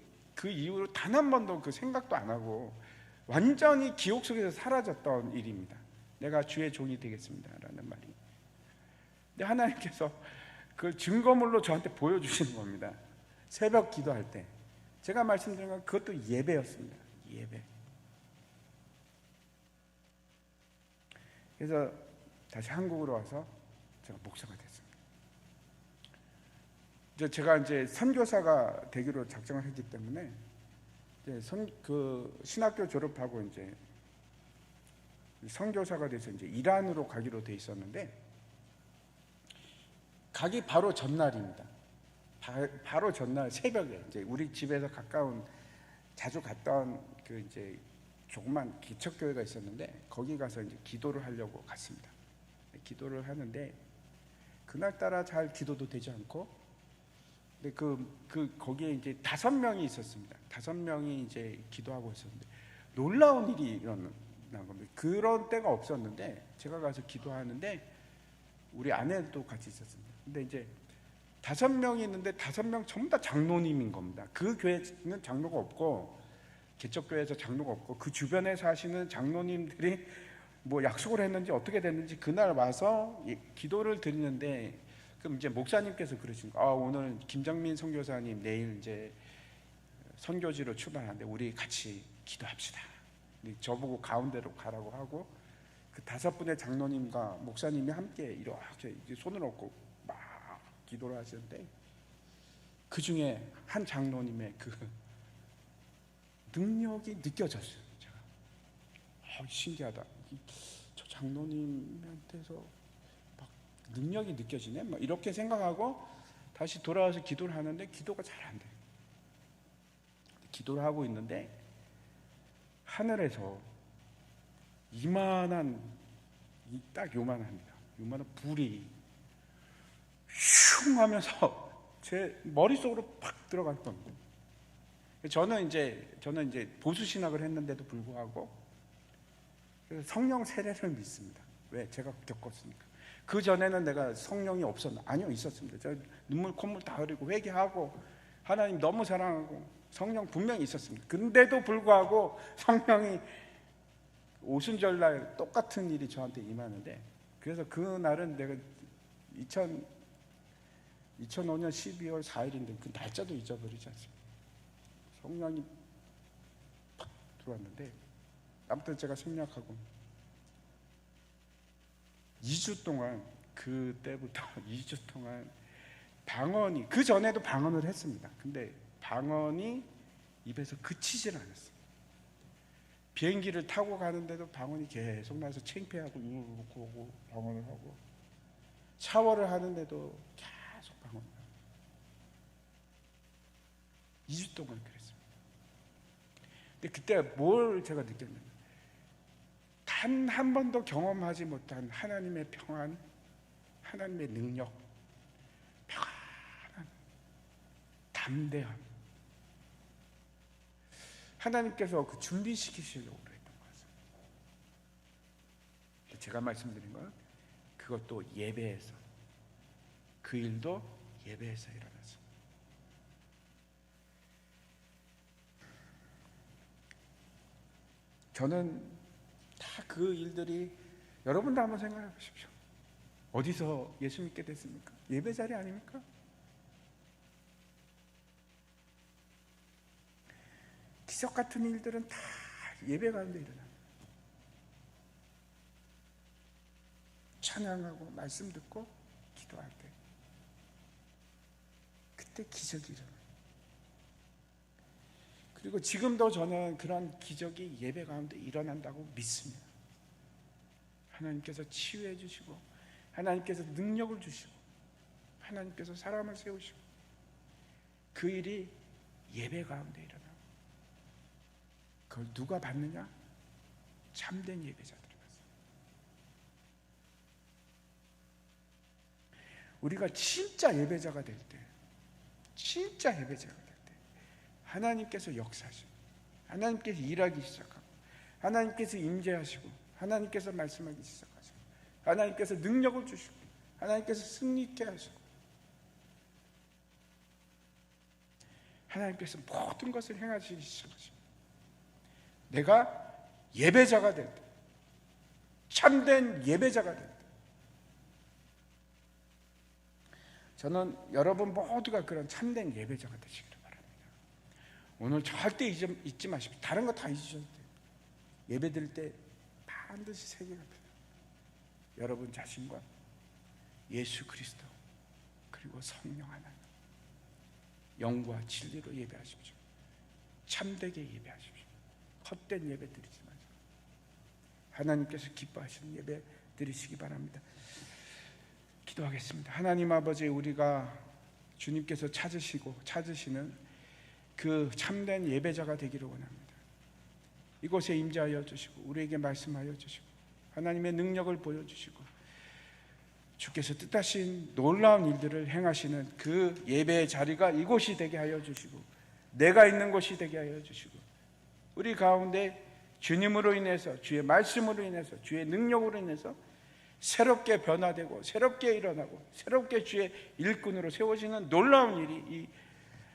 이후로 단 한 번도 그 생각도 안 하고 완전히 기억 속에서 사라졌던 일입니다. 내가 주의 종이 되겠습니다라는 말이. 근데 하나님께서 그 증거물로 저한테 보여주시는 겁니다. 새벽 기도할 때 제가 말씀드린 건 그것도 예배였습니다. 예배. 그래서 다시 한국으로 와서 제가 목사가 됐습니다. 제가 이제 선교사가 되기로 작정을 했기 때문에 이제 신학교 졸업하고 이제 선교사가 돼서 이제 이란으로 가기로 돼 있었는데 가기 바로 전날입니다. 바로 전날 새벽에 이제 우리 집에서 가까운 자주 갔던 그 이제 조그만 기척교회가 있었는데 거기 가서 이제 기도를 하려고 갔습니다. 기도를 하는데 그날따라 잘 기도도 되지 않고, 근데 거기에 이제 5명이 있었습니다. 5명이 이제 기도하고 있었는데 놀라운 일이 일어난 겁니다. 그런 때가 없었는데 제가 가서 기도하는데 우리 아내도 같이 있었습니다. 근데 이제 5명이 있는데 5명 전부 다 장로님인 겁니다. 그 교회는 장로가 없고, 개척교회에서 장로가 없고, 그 주변에 사시는 장로님들이 뭐 약속을 했는지 어떻게 됐는지 그날 와서 기도를 드리는데, 그럼 이제 목사님께서 그러신 거예요. 오늘 김정민 선교사님 내일 이제 선교지로 출발하는데 우리 같이 기도합시다. 저보고 가운데로 가라고 하고, 그 5분의 장로님과 목사님이 함께 이렇게 손을 얹고 막 기도를 하시는데, 그 중에 한 장로님의 그 능력이 느껴졌어요. 제가 신기하다. 저 장로님한테서 막 능력이 느껴지네. 막 이렇게 생각하고 다시 돌아와서 기도를 하는데 기도가 잘 안 돼요. 기도를 하고 있는데 하늘에서 이만한, 딱 요만합니다. 요만한 불이 슝 하면서 제 머릿속으로 팍 들어갈 겁니다. 저는 이제 보수 신학을 했는데도 불구하고 성령 세례를 믿습니다. 왜? 제가 겪었으니까. 그 전에는 내가 성령이 없었나? 아니요, 있었습니다. 저 눈물 콧물 다 흘리고 회개하고 하나님 너무 사랑하고 성령 분명히 있었습니다. 근데도 불구하고 성령이 오순절날 똑같은 일이 저한테 임하는데, 그래서 그날은 내가 2005년 12월 4일인데 그 날짜도 잊어버리지 않습니다. 성령이 팍 들어왔는데, 아무튼 제가 생략하고 2주 동안, 그때부터 2주 동안 방언이, 그 전에도 방언을 했습니다. 근데 방언이 입에서 그치질 않았어요. 비행기를 타고 가는데도 방언이 계속 나서 창피하고 울고 오고 방언을 하고, 샤워를 하는데도 계속 방언을 하고 2주 동안 그랬습니다. 근데 그때 뭘 제가 느꼈냐면, 단 한 번도 경험하지 못한 하나님의 평안, 하나님의 능력, 평안한 담대함, 하나님께서 그 준비시키시려고 했던 것 같습니다. 제가 말씀드린 건 그것도 예배에서, 그 일도 예배에서 일어났습니다. 저는 다 그 일들이, 여러분도 한번 생각해 보십시오. 어디서 예수 믿게 됐습니까? 예배 자리 아닙니까? 기적 같은 일들은 다 예배 가운데 일어납니다. 찬양하고 말씀 듣고 기도할 때, 그때 기적이 일어나요. 그리고 지금도 저는 그런 기적이 예배 가운데 일어난다고 믿습니다. 하나님께서 치유해 주시고, 하나님께서 능력을 주시고, 하나님께서 사람을 세우시고, 그 일이 예배 가운데 일어나고, 그걸 누가 받느냐? 참된 예배자들이 받습니다. 우리가 진짜 예배자가 될 때, 진짜 예배자가 될 때 하나님께서 역사하시고, 하나님께서 일하기 시작하고, 하나님께서 임재하시고, 하나님께서 말씀하기 시작하시고, 하나님께서 능력을 주시고 하나님께서 승리케 하시고 하나님께서 모든 것을 행하시기 시작하십니다. 내가 예배자가 될 때, 참된 예배자가 될 때, 저는 여러분 모두가 그런 참된 예배자가 되시기를 바랍니다. 오늘 절대 잊지 마십시오. 다른 거 다 잊으셔도 돼요. 예배 드릴 때 반드시 세 개가 필요해요. 여러분 자신과 예수 그리스도 그리고 성령 하나님, 영과 진리로 예배하십시오. 참되게 예배하십시오. 헛된 예배 드리지 마세요. 하나님께서 기뻐하시는 예배 드리시기 바랍니다. 기도하겠습니다. 하나님 아버지, 우리가 주님께서 찾으시는 그 참된 예배자가 되기를 원합니다. 이곳에 임재하여 주시고 우리에게 말씀하여 주시고 하나님의 능력을 보여주시고 주께서 뜻하신 놀라운 일들을 행하시는 그 예배의 자리가 이곳이 되게 하여 주시고 내가 있는 곳이 되게 하여 주시고 우리 가운데 주님으로 인해서, 주의 말씀으로 인해서, 주의 능력으로 인해서 새롭게 변화되고 새롭게 일어나고 새롭게 주의 일꾼으로 세워지는 놀라운 일이 이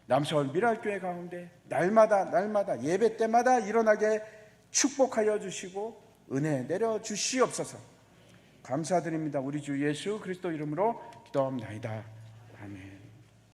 남서울 미랄교회 가운데 날마다 예배 때마다 일어나게 축복하여 주시고 은혜 내려 주시옵소서. 감사드립니다. 우리 주 예수 그리스도 이름으로 기도합니다. 아멘.